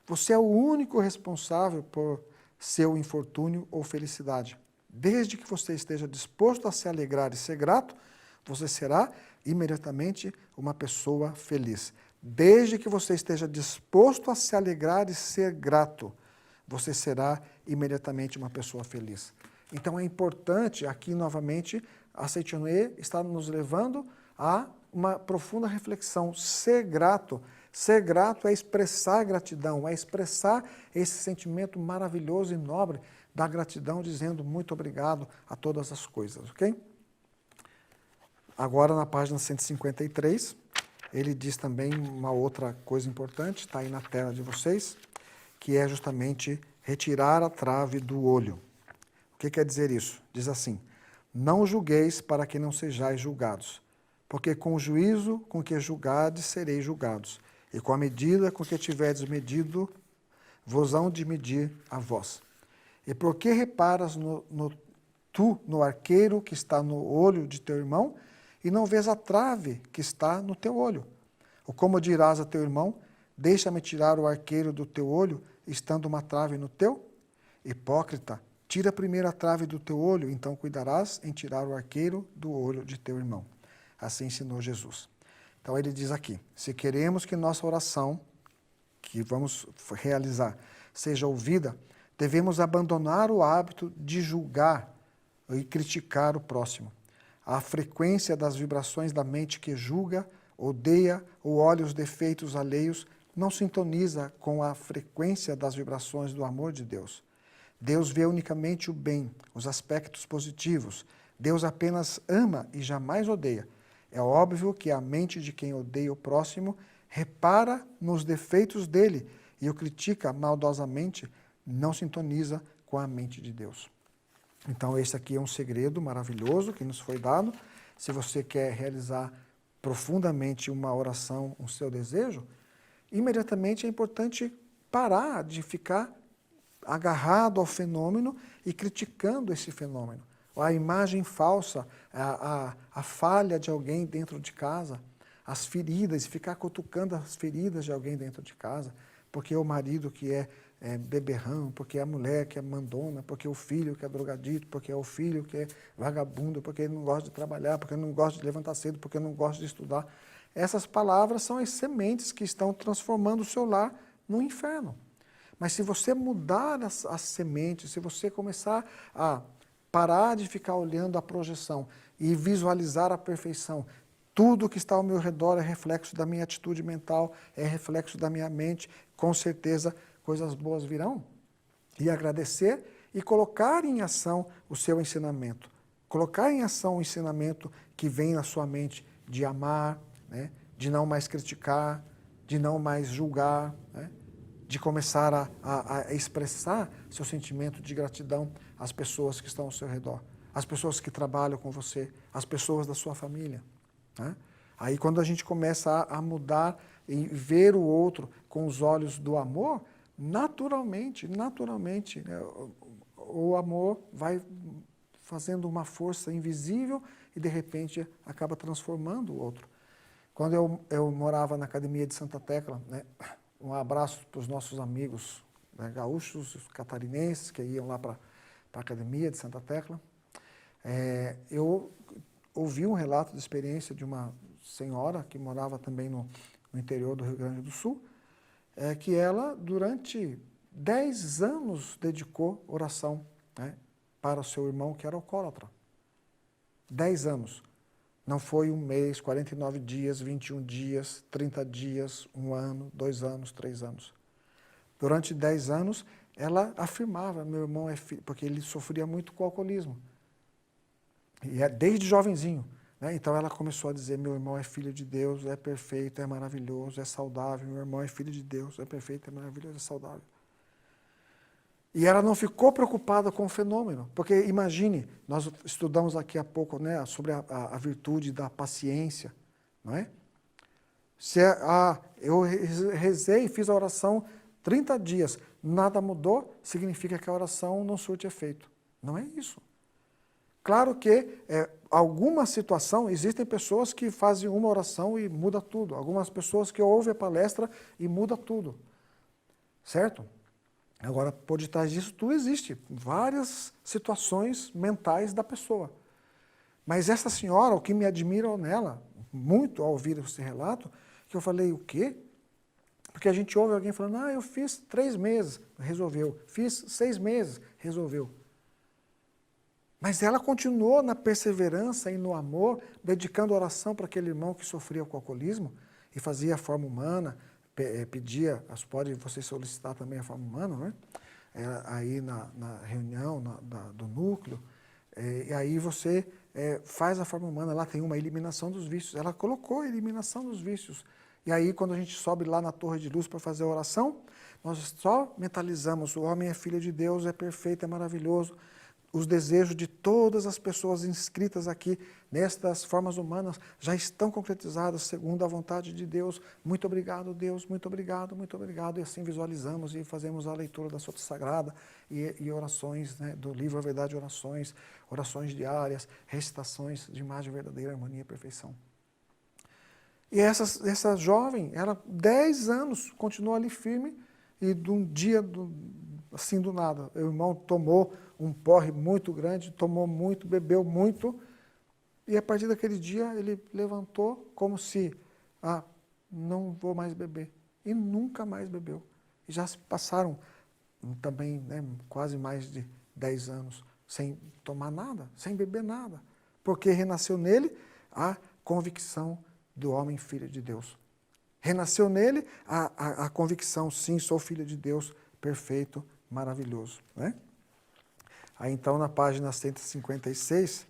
Você é o único responsável por seu infortúnio ou felicidade. Desde que você esteja disposto a se alegrar e ser grato, você será imediatamente uma pessoa feliz. Desde que você esteja disposto a se alegrar e ser grato, você será imediatamente uma pessoa feliz. Então é importante, aqui novamente, a Seichonae está nos levando a uma profunda reflexão. Ser grato é expressar gratidão, é expressar esse sentimento maravilhoso e nobre da gratidão, dizendo muito obrigado a todas as coisas, ok? Agora, na página 153, ele diz também uma outra coisa importante, está aí na tela de vocês, que é justamente retirar a trave do olho. O que quer dizer isso? Diz assim, não julgueis para que não sejais julgados, porque com o juízo com que julgardes sereis julgados, e com a medida com que tiverdes medido, vos hão de medir a vós. E por que reparas no arqueiro que está no olho de teu irmão, e não vês a trave que está no teu olho? Ou como dirás a teu irmão, deixa-me tirar o arqueiro do teu olho, estando uma trave no teu? Hipócrita, tira primeiro a trave do teu olho, então cuidarás em tirar o arqueiro do olho de teu irmão. Assim ensinou Jesus. Então ele diz aqui, se queremos que nossa oração, que vamos realizar, seja ouvida, devemos abandonar o hábito de julgar e criticar o próximo. A frequência das vibrações da mente que julga, odeia ou olha os defeitos alheios não sintoniza com a frequência das vibrações do amor de Deus. Deus vê unicamente o bem, os aspectos positivos. Deus apenas ama e jamais odeia. É óbvio que a mente de quem odeia o próximo repara nos defeitos dele e o critica maldosamente, não sintoniza com a mente de Deus. Então esse aqui é um segredo maravilhoso que nos foi dado. Se você quer realizar profundamente uma oração, um seu desejo, imediatamente é importante parar de ficar agarrado ao fenômeno e criticando esse fenômeno. A imagem falsa, a falha de alguém dentro de casa, as feridas, ficar cutucando as feridas de alguém dentro de casa, porque é o marido que é beberrão, porque é a mulher que é mandona, porque é o filho que é drogadito, porque é o filho que é vagabundo, porque ele não gosta de trabalhar, porque ele não gosta de levantar cedo, porque ele não gosta de estudar. Essas palavras são as sementes que estão transformando o seu lar no inferno. Mas se você mudar as sementes, se você começar a parar de ficar olhando a projeção e visualizar a perfeição, tudo que está ao meu redor é reflexo da minha atitude mental, é reflexo da minha mente, com certeza coisas boas virão. E agradecer e colocar em ação o seu ensinamento. Colocar em ação o ensinamento que vem na sua mente de amar, né? De não mais criticar, de não mais julgar, né? De começar a expressar seu sentimento de gratidão às pessoas que estão ao seu redor, às pessoas que trabalham com você, às pessoas da sua família. Né? Aí quando a gente começa a mudar e ver o outro com os olhos do amor, naturalmente, né, o amor vai fazendo uma força invisível e de repente acaba transformando o outro. Quando eu morava na Academia de Santa Tecla, né, um abraço para os nossos amigos, né, gaúchos, catarinenses que iam lá para a Academia de Santa Tecla, eu ouvi um relato de experiência de uma senhora que morava também no interior do Rio Grande do Sul, que ela, durante 10 anos, dedicou oração, né, para o seu irmão que era alcoólatra. 10 anos. Não foi um mês, 49 dias, 21 dias, 30 dias, 1 ano, 2 anos, 3 anos. Durante 10 anos, ela afirmava, meu irmão é filho, porque ele sofria muito com o alcoolismo. E desde jovenzinho. Né? Então ela começou a dizer, meu irmão é filho de Deus, é perfeito, é maravilhoso, é saudável, meu irmão é filho de Deus, é perfeito, é maravilhoso, é saudável. E ela não ficou preocupada com o fenômeno, porque imagine, nós estudamos aqui há pouco, né, sobre a virtude da paciência, não é? Eu rezei, fiz a oração 30 dias, nada mudou, significa que a oração não surte efeito. Não é isso. Claro que alguma situação, existem pessoas que fazem uma oração e muda tudo, algumas pessoas que ouvem a palestra e muda tudo, certo? Agora, por detrás disso tudo existe várias situações mentais da pessoa. Mas essa senhora, o que me admira nela, muito ao ouvir esse relato, que eu falei, o quê? Porque a gente ouve alguém falando, eu fiz 3 meses, resolveu. Fiz 6 meses, resolveu. Mas ela continuou na perseverança e no amor, dedicando oração para aquele irmão que sofria com o alcoolismo e fazia a forma humana, pedia, pode você solicitar também a forma humana, né? Aí na reunião do núcleo, e aí você faz a forma humana, lá tem uma eliminação dos vícios, ela colocou a eliminação dos vícios. E aí quando a gente sobe lá na torre de luz para fazer a oração, nós só mentalizamos, o homem é filho de Deus, é perfeito, é maravilhoso, os desejos de todas as pessoas inscritas aqui nestas formas humanas já estão concretizados segundo a vontade de Deus. Muito obrigado, Deus, muito obrigado, muito obrigado. E assim visualizamos e fazemos a leitura da Sota Sagrada e orações, né, do livro A Verdade e Orações, orações diárias, recitações de imagem verdadeira, harmonia e perfeição. E essa jovem, ela 10 anos continuou ali firme e de um dia, assim do nada, o irmão tomou um porre muito grande, tomou muito, bebeu muito, e a partir daquele dia ele levantou como se, não vou mais beber, e nunca mais bebeu. E já se passaram também, né, quase mais de 10 anos sem tomar nada, sem beber nada, porque renasceu nele a convicção do homem filho de Deus. Renasceu nele a convicção, sim, sou filho de Deus, perfeito, maravilhoso, né? Aí então na página 156,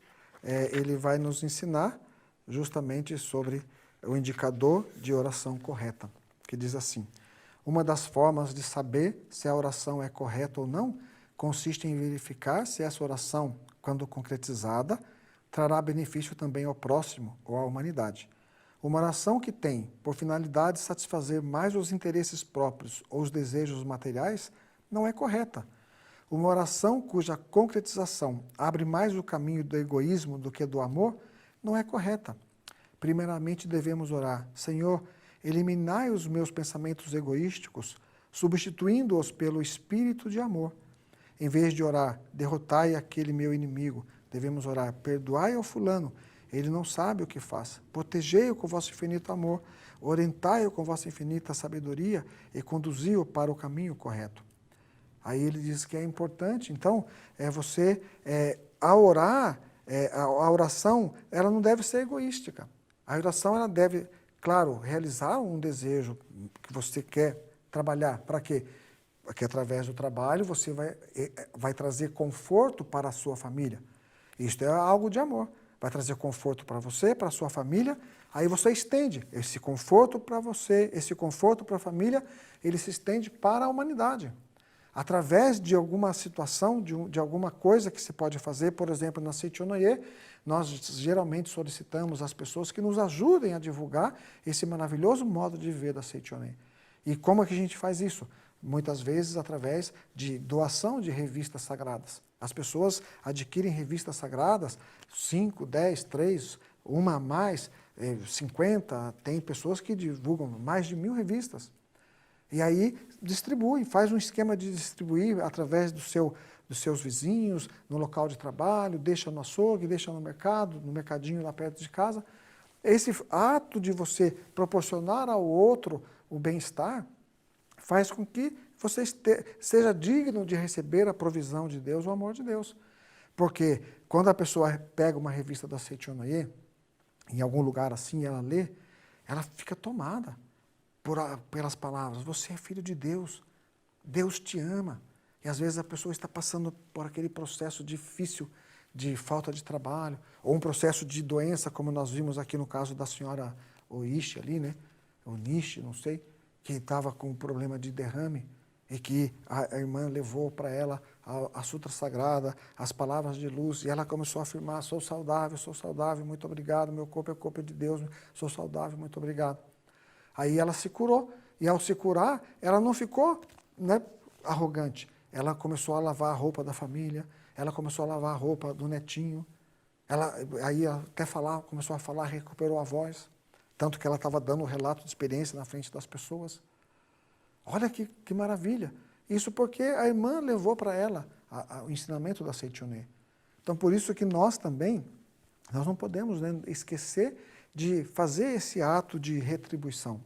ele vai nos ensinar justamente sobre o indicador de oração correta, que diz assim, uma das formas de saber se a oração é correta ou não, consiste em verificar se essa oração, quando concretizada, trará benefício também ao próximo ou à humanidade. Uma oração que tem por finalidade satisfazer mais os interesses próprios ou os desejos materiais não é correta. Uma oração cuja concretização abre mais o caminho do egoísmo do que do amor não é correta. Primeiramente devemos orar, Senhor, eliminai os meus pensamentos egoísticos, substituindo-os pelo espírito de amor. Em vez de orar, derrotai aquele meu inimigo, devemos orar, perdoai ao fulano, ele não sabe o que faz. Protegei-o com vosso infinito amor, orientai-o com vossa infinita sabedoria e conduzi-o para o caminho correto. Aí ele diz que é importante, então, ao orar, a oração, ela não deve ser egoística. A oração, ela deve, claro, realizar um desejo que você quer trabalhar. Para quê? Porque através do trabalho você vai trazer conforto para a sua família. Isto é algo de amor. Vai trazer conforto para você, para a sua família, aí você estende esse conforto para você, esse conforto para a família, ele se estende para a humanidade. Através de alguma situação, de alguma coisa que se pode fazer, por exemplo, na Seichonoye, nós geralmente solicitamos às pessoas que nos ajudem a divulgar esse maravilhoso modo de viver da Seichonoye. E como é que a gente faz isso? muitas vezes através de doação de revistas sagradas. As pessoas adquirem revistas sagradas, 5, 10, 3, uma a mais, 50, tem pessoas que divulgam mais de 1000 revistas. E aí distribui, faz um esquema de distribuir através dos seus vizinhos, no local de trabalho, deixa no açougue, deixa no mercado, no mercadinho lá perto de casa. Esse ato de você proporcionar ao outro o bem-estar faz com que você seja digno de receber a provisão de Deus, o amor de Deus. Porque quando a pessoa pega uma revista da Seichonoye, em algum lugar assim, ela lê, ela fica tomada pelas palavras. Você é filho de Deus, Deus te ama. E às vezes a pessoa está passando por aquele processo difícil de falta de trabalho, ou um processo de doença, como nós vimos aqui no caso da senhora Oishi ali, né? O Nishi, não sei, que estava com um problema de derrame, e que a irmã levou para ela a Sutra Sagrada, as palavras de luz, e ela começou a afirmar, sou saudável, muito obrigado, meu corpo é o corpo de Deus, sou saudável, muito obrigado. Aí ela se curou, e ao se curar, ela não ficou, né, arrogante, ela começou a lavar a roupa da família, ela começou a lavar a roupa do netinho, aí até começou a falar, recuperou a voz, tanto que ela estava dando um relato de experiência na frente das pessoas. Olha que maravilha! Isso porque a irmã levou para ela o ensinamento da Seichonoye. Então, por isso que nós também, nós não podemos, né, esquecer de fazer esse ato de retribuição,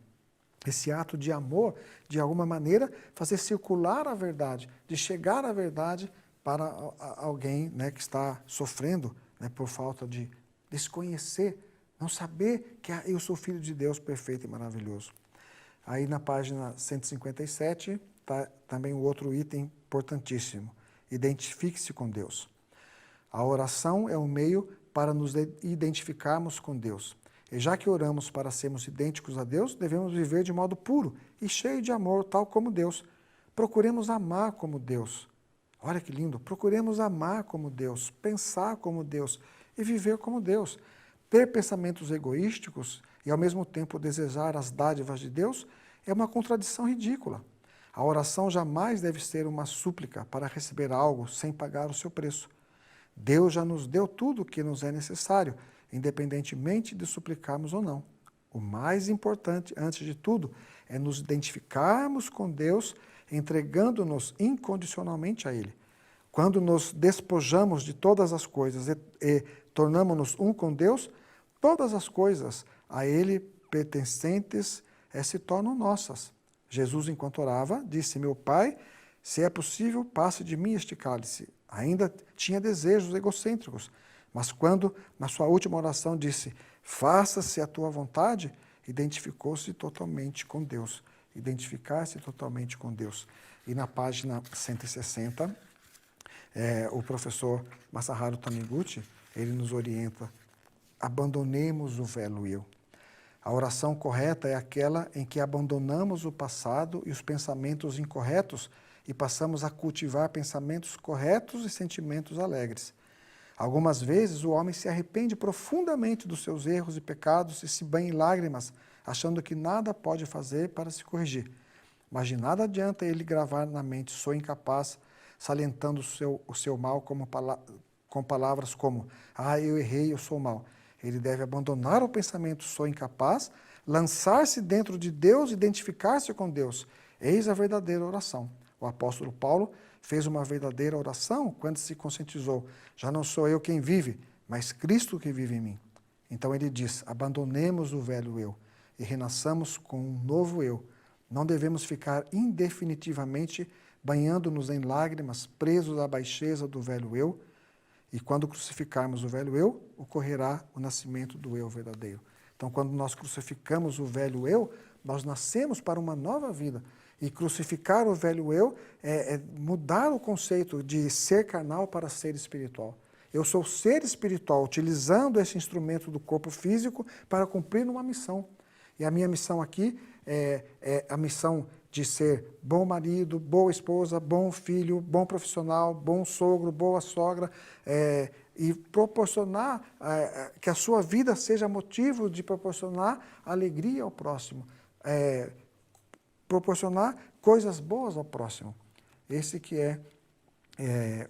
esse ato de amor, de alguma maneira, fazer circular a verdade, de chegar à verdade para alguém, né, que está sofrendo, né, por falta de desconhecer, não saber que eu sou filho de Deus perfeito e maravilhoso. Aí na página 157 está também o outro item importantíssimo. Identifique-se com Deus. A oração é um meio para nos identificarmos com Deus. E já que oramos para sermos idênticos a Deus, devemos viver de modo puro e cheio de amor, tal como Deus. Procuremos amar como Deus. Olha que lindo! Procuremos amar como Deus, pensar como Deus e viver como Deus. Ter pensamentos egoísticos e ao mesmo tempo desejar as dádivas de Deus é uma contradição ridícula. A oração jamais deve ser uma súplica para receber algo sem pagar o seu preço. Deus já nos deu tudo o que nos é necessário, independentemente de suplicarmos ou não. O mais importante, antes de tudo, é nos identificarmos com Deus, entregando-nos incondicionalmente a Ele. Quando nos despojamos de todas as coisas e tornamos-nos um com Deus, todas as coisas a Ele pertencentes se tornam nossas. Jesus, enquanto orava, disse, meu Pai, se é possível, passe de mim este cálice. Ainda tinha desejos egocêntricos, mas quando, na sua última oração, disse, faça-se a tua vontade, identificou-se totalmente com Deus. Identificar-se totalmente com Deus. E na página 160, o professor Masaharu Taniguchi, ele nos orienta, abandonemos o velho eu. A oração correta é aquela em que abandonamos o passado e os pensamentos incorretos e passamos a cultivar pensamentos corretos e sentimentos alegres. Algumas vezes o homem se arrepende profundamente dos seus erros e pecados e se banha em lágrimas, achando que nada pode fazer para se corrigir. Mas de nada adianta ele gravar na mente, sou incapaz, salientando o seu mal com palavras como, eu errei, eu sou mau. Ele deve abandonar o pensamento, sou incapaz, lançar-se dentro de Deus, identificar-se com Deus. Eis a verdadeira oração. O apóstolo Paulo fez uma verdadeira oração quando se conscientizou. Já não sou eu quem vive, mas Cristo que vive em mim. Então ele diz, abandonemos o velho eu e renasçamos com um novo eu. Não devemos ficar indefinitivamente banhando-nos em lágrimas, presos à baixeza do velho eu, e quando crucificarmos o velho eu, ocorrerá o nascimento do eu verdadeiro. Então, quando nós crucificamos o velho eu, nós nascemos para uma nova vida. E crucificar o velho eu é mudar o conceito de ser carnal para ser espiritual. Eu sou ser espiritual, utilizando esse instrumento do corpo físico para cumprir uma missão. E a minha missão aqui é a missão de ser bom marido, boa esposa, bom filho, bom profissional, bom sogro, boa sogra, e proporcionar que a sua vida seja motivo de proporcionar alegria ao próximo, proporcionar coisas boas ao próximo. Esse que é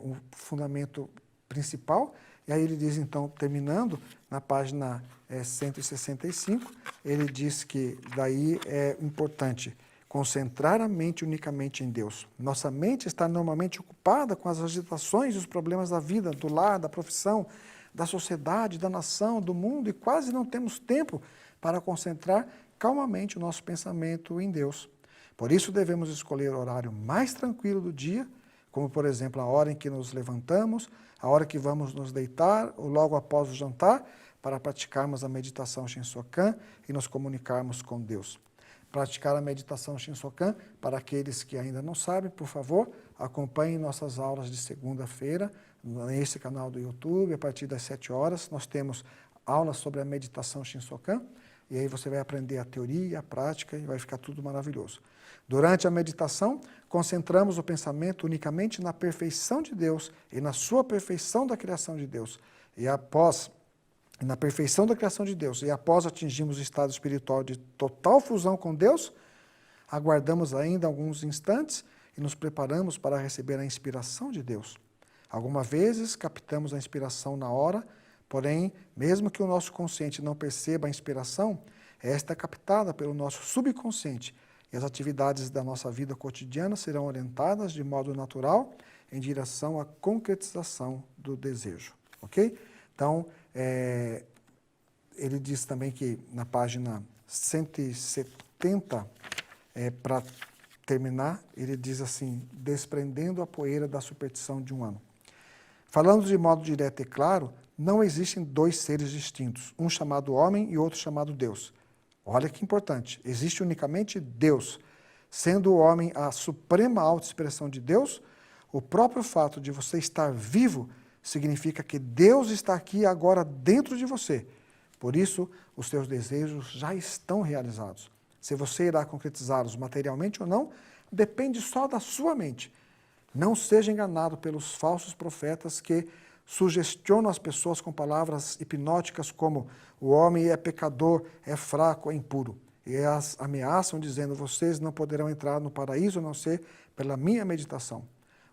o fundamento principal. E aí ele diz, então, terminando, na página 165, ele diz que daí é importante concentrar a mente unicamente em Deus. Nossa mente está normalmente ocupada com as agitações e os problemas da vida, do lar, da profissão, da sociedade, da nação, do mundo, e quase não temos tempo para concentrar calmamente o nosso pensamento em Deus. Por isso devemos escolher o horário mais tranquilo do dia, como, por exemplo, a hora em que nos levantamos, a hora que vamos nos deitar ou logo após o jantar, para praticarmos a meditação Shinsokan e nos comunicarmos com Deus. Praticar a meditação Shinsokan, para aqueles que ainda não sabem, por favor, acompanhem nossas aulas de segunda-feira, nesse canal do YouTube, a partir das 7 horas. Nós temos aulas sobre a meditação Shinsokan, e aí você vai aprender a teoria, a prática, e vai ficar tudo maravilhoso. Durante a meditação, concentramos o pensamento unicamente na perfeição de Deus e na sua perfeição da criação de Deus. Na perfeição da criação de Deus, e após atingirmos o estado espiritual de total fusão com Deus, aguardamos ainda alguns instantes e nos preparamos para receber a inspiração de Deus. Algumas vezes captamos a inspiração na hora, porém, mesmo que o nosso consciente não perceba a inspiração, esta é captada pelo nosso subconsciente, e as atividades da nossa vida cotidiana serão orientadas de modo natural em direção à concretização do desejo. Ok? Então, ele diz também que na página 170, para terminar, ele diz assim, desprendendo a poeira da superstição de um ano. Falando de modo direto e claro, não existem dois seres distintos, um chamado homem e outro chamado Deus. Olha que importante, existe unicamente Deus. Sendo o homem a suprema autoexpressão de Deus, o próprio fato de você estar vivo significa que Deus está aqui agora dentro de você. Por isso, os seus desejos já estão realizados. Se você irá concretizá-los materialmente ou não, depende só da sua mente. Não seja enganado pelos falsos profetas que sugestionam as pessoas com palavras hipnóticas como o homem é pecador, é fraco, é impuro. E as ameaçam dizendo, vocês não poderão entrar no paraíso a não ser pela minha meditação.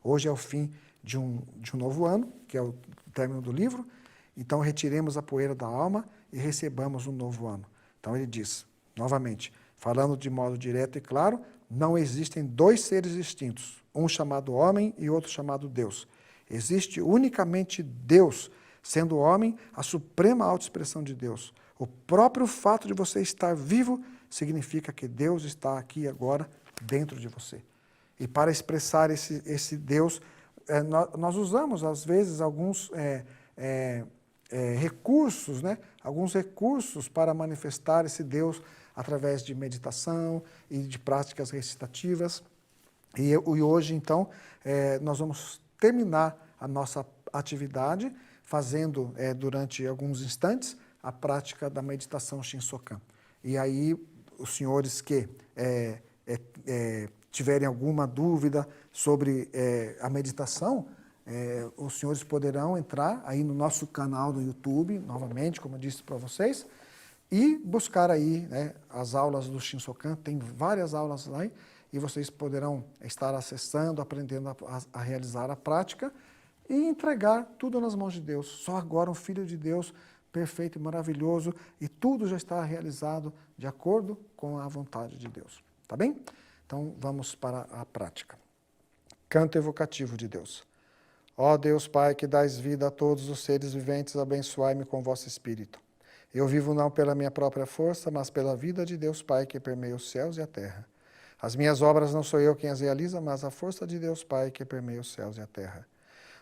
Hoje é o fim de um novo ano, que é o término do livro, então retiremos a poeira da alma e recebamos um novo ano. Então ele diz, novamente, falando de modo direto e claro, não existem dois seres distintos, um chamado homem e outro chamado Deus. Existe unicamente Deus, sendo o homem a suprema autoexpressão de Deus. O próprio fato de você estar vivo significa que Deus está aqui agora dentro de você. E para expressar esse Deus, nós usamos às vezes alguns recursos, né? Alguns recursos para manifestar esse Deus através de meditação e de práticas recitativas. E hoje, então, nós vamos terminar a nossa atividade fazendo, durante alguns instantes, a prática da meditação Shinsokan. E aí, os senhores que tiverem alguma dúvida sobre a meditação, os senhores poderão entrar aí no nosso canal do YouTube, novamente, como eu disse para vocês, e buscar aí, né, as aulas do Shinsokan. Tem várias aulas lá e vocês poderão estar acessando, aprendendo a realizar a prática e entregar tudo nas mãos de Deus. Só agora um Filho de Deus perfeito e maravilhoso, e tudo já está realizado de acordo com a vontade de Deus. Tá bem? Então vamos para a prática. Canto evocativo de Deus. Ó Deus Pai, que dás vida a todos os seres viventes, abençoai-me com vosso Espírito. Eu vivo não pela minha própria força, mas pela vida de Deus Pai que permeia os céus e a terra. As minhas obras não sou eu quem as realiza, mas a força de Deus Pai que permeia os céus e a terra.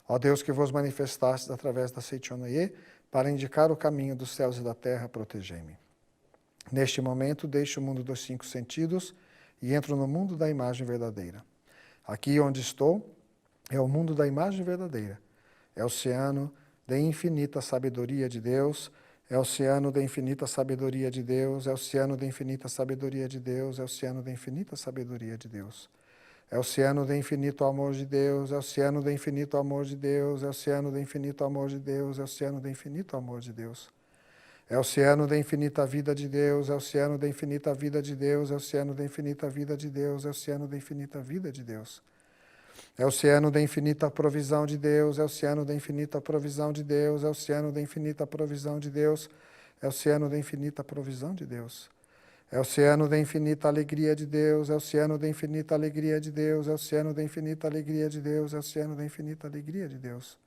Ó Deus, que vos manifestastes através da Seichonoye, para indicar o caminho dos céus e da terra, protegei-me. Neste momento, deixo o mundo dos 5 sentidos e entro no mundo da imagem verdadeira. Aqui onde estou é o mundo da imagem verdadeira. É o oceano da infinita sabedoria de Deus, é o oceano da infinita sabedoria de Deus, é o oceano da infinita sabedoria de Deus, é o oceano da infinita sabedoria de Deus. É o oceano do infinito amor de Deus, é o oceano do infinito amor de Deus, é o oceano do infinito amor de Deus, é o oceano do infinito amor de Deus. É o oceano da infinita vida de Deus, é o oceano da infinita vida de Deus, é o oceano da infinita vida de Deus, é o oceano da infinita vida de Deus. É o oceano da infinita provisão de Deus, é o oceano da infinita provisão de Deus, é o oceano da infinita provisão de Deus, é o oceano da infinita provisão de Deus. É o oceano da infinita alegria de Deus, é o oceano da infinita alegria de Deus, é o oceano da infinita alegria de Deus, é o oceano da infinita alegria de Deus.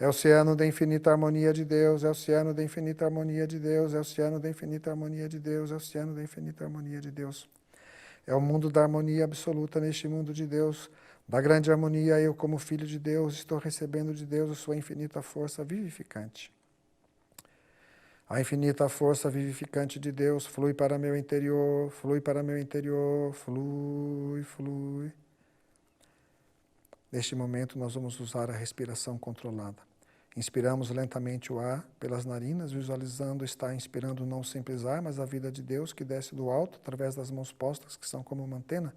É o oceano da infinita harmonia de Deus, é o oceano da infinita harmonia de Deus, é o oceano da infinita harmonia de Deus, é o oceano da infinita harmonia de Deus. É o mundo da harmonia absoluta neste mundo de Deus, da grande harmonia. Eu, como filho de Deus, estou recebendo de Deus a sua infinita força vivificante. A infinita força vivificante de Deus flui para meu interior, flui para meu interior, flui, flui. Neste momento, nós vamos usar a respiração controlada. Inspiramos lentamente o ar pelas narinas, visualizando estar inspirando não o simples ar, mas a vida de Deus que desce do alto, através das mãos postas, que são como uma antena,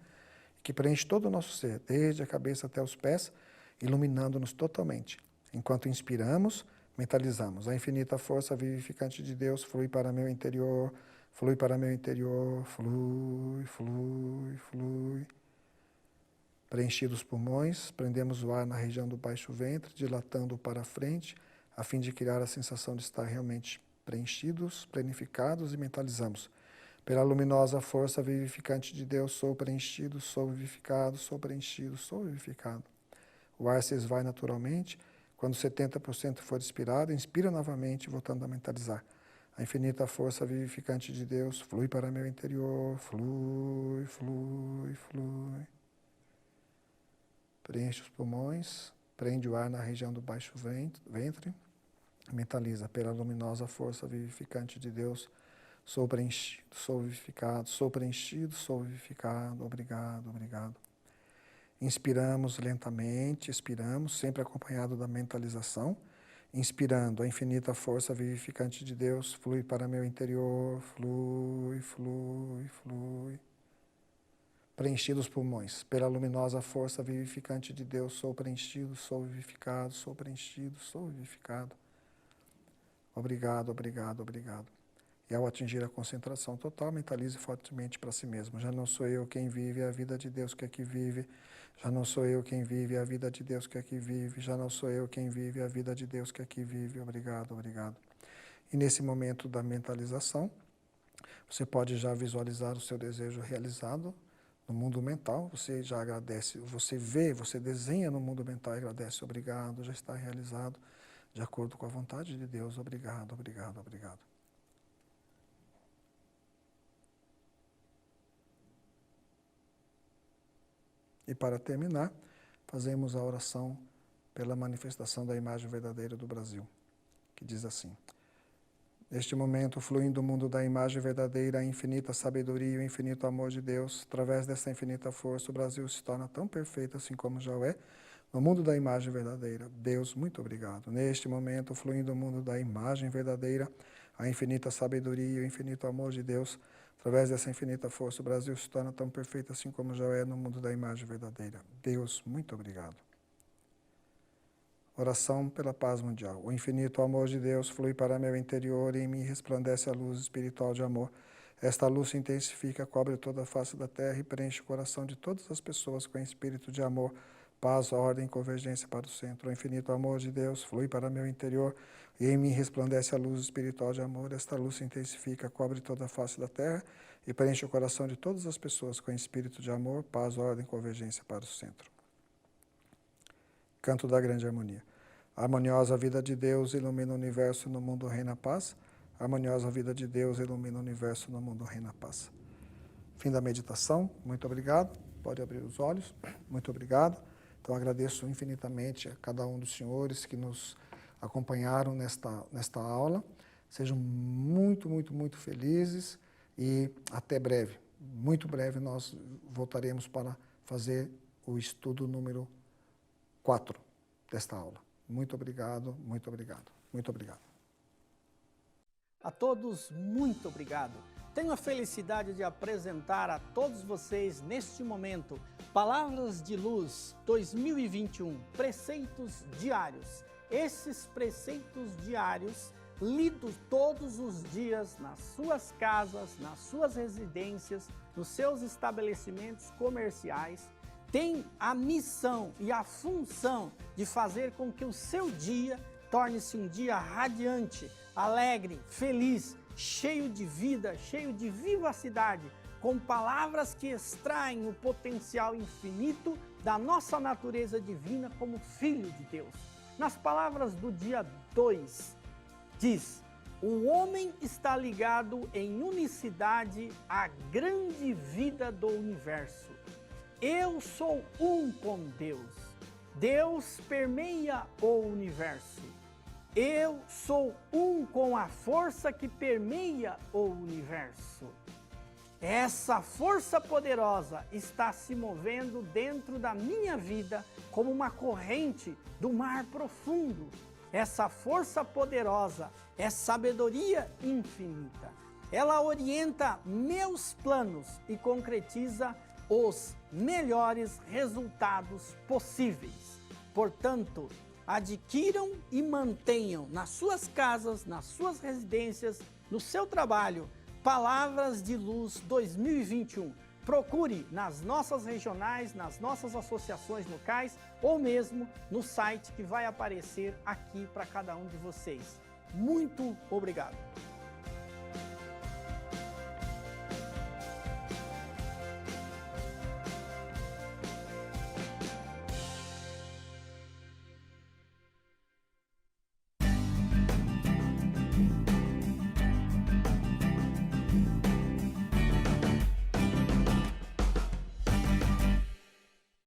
que preenche todo o nosso ser, desde a cabeça até os pés, iluminando-nos totalmente. Enquanto inspiramos, mentalizamos. A infinita força vivificante de Deus flui para meu interior, flui para meu interior, flui, flui, flui. Preenchidos os pulmões, prendemos o ar na região do baixo ventre, dilatando-o para frente, a fim de criar a sensação de estar realmente preenchidos, planificados, e mentalizamos. Pela luminosa força vivificante de Deus, sou preenchido, sou vivificado, sou preenchido, sou vivificado. O ar se esvai naturalmente. Quando 70% for expirado, inspira novamente, voltando a mentalizar. A infinita força vivificante de Deus flui para meu interior, flui, flui, flui. Preenche os pulmões, prende o ar na região do baixo ventre, mentaliza. Pela luminosa força vivificante de Deus, sou preenchido, sou vivificado, sou preenchido, sou vivificado. Obrigado, obrigado. Inspiramos lentamente, expiramos, sempre acompanhado da mentalização. Inspirando, a infinita força vivificante de Deus flui para meu interior, flui, flui, flui. Preenchidos os pulmões, pela luminosa força vivificante de Deus, sou preenchido, sou vivificado, sou preenchido, sou vivificado. Obrigado, obrigado, obrigado. E ao atingir a concentração total, mentalize fortemente para si mesmo. Já não sou eu quem vive, é a vida de Deus que aqui vive. Já não sou eu quem vive, é a vida de Deus que aqui vive. Já não sou eu quem vive, é a vida de Deus que aqui vive. Obrigado, obrigado. E nesse momento da mentalização, você pode já visualizar o seu desejo realizado no mundo mental. Você já agradece, você vê, você desenha no mundo mental e agradece. Obrigado, já está realizado de acordo com a vontade de Deus. Obrigado, obrigado, obrigado. E para terminar, fazemos a oração pela manifestação da imagem verdadeira do Brasil, que diz assim: neste momento, fluindo o mundo da imagem verdadeira, a infinita sabedoria e o infinito amor de Deus, através dessa infinita força, o Brasil se torna tão perfeito assim como já é, no mundo da imagem verdadeira. Deus, muito obrigado. Neste momento, fluindo o mundo da imagem verdadeira, a infinita sabedoria e o infinito amor de Deus, através dessa infinita força, o Brasil se torna tão perfeito assim como já é, no mundo da imagem verdadeira. Deus, muito obrigado. Oração pela paz mundial. O infinito amor de Deus flui para meu interior e em mim resplandece a luz espiritual de amor. Esta luz se intensifica, cobre toda a face da terra e preenche o coração de todas as pessoas com espírito de amor, paz, ordem e convergência para o centro. O infinito amor de Deus flui para meu interior e em mim resplandece a luz espiritual de amor. Esta luz se intensifica, cobre toda a face da terra e preenche o coração de todas as pessoas com espírito de amor, paz, ordem e convergência para o centro. Canto da grande harmonia. A harmoniosa vida de Deus ilumina o universo e no mundo reina a paz. A harmoniosa vida de Deus ilumina o universo e no mundo reina a paz. Fim da meditação. Muito obrigado. Pode abrir os olhos. Muito obrigado. Então agradeço infinitamente a cada um dos senhores que nos acompanharam nesta aula. Sejam muito, muito, muito felizes e até breve. Muito breve nós voltaremos para fazer o estudo número 4 desta aula. Muito obrigado, muito obrigado, muito obrigado. A todos, muito obrigado. Tenho a felicidade de apresentar a todos vocês, neste momento, Palavras de Luz 2021, Preceitos Diários. Esses preceitos diários lido todos os dias nas suas casas, nas suas residências, nos seus estabelecimentos comerciais, tem a missão e a função de fazer com que o seu dia torne-se um dia radiante, alegre, feliz, cheio de vida, cheio de vivacidade, com palavras que extraem o potencial infinito da nossa natureza divina como filho de Deus. Nas palavras do dia 2, diz: o homem está ligado em unicidade à grande vida do universo. Eu sou um com Deus. Deus permeia o universo. Eu sou um com a força que permeia o universo. Essa força poderosa está se movendo dentro da minha vida como uma corrente do mar profundo. Essa força poderosa é sabedoria infinita. Ela orienta meus planos e concretiza os melhores resultados possíveis. Portanto, adquiram e mantenham nas suas casas, nas suas residências, no seu trabalho, Palavras de Luz 2021. Procure nas nossas regionais, nas nossas associações locais ou mesmo no site que vai aparecer aqui para cada um de vocês. Muito obrigado!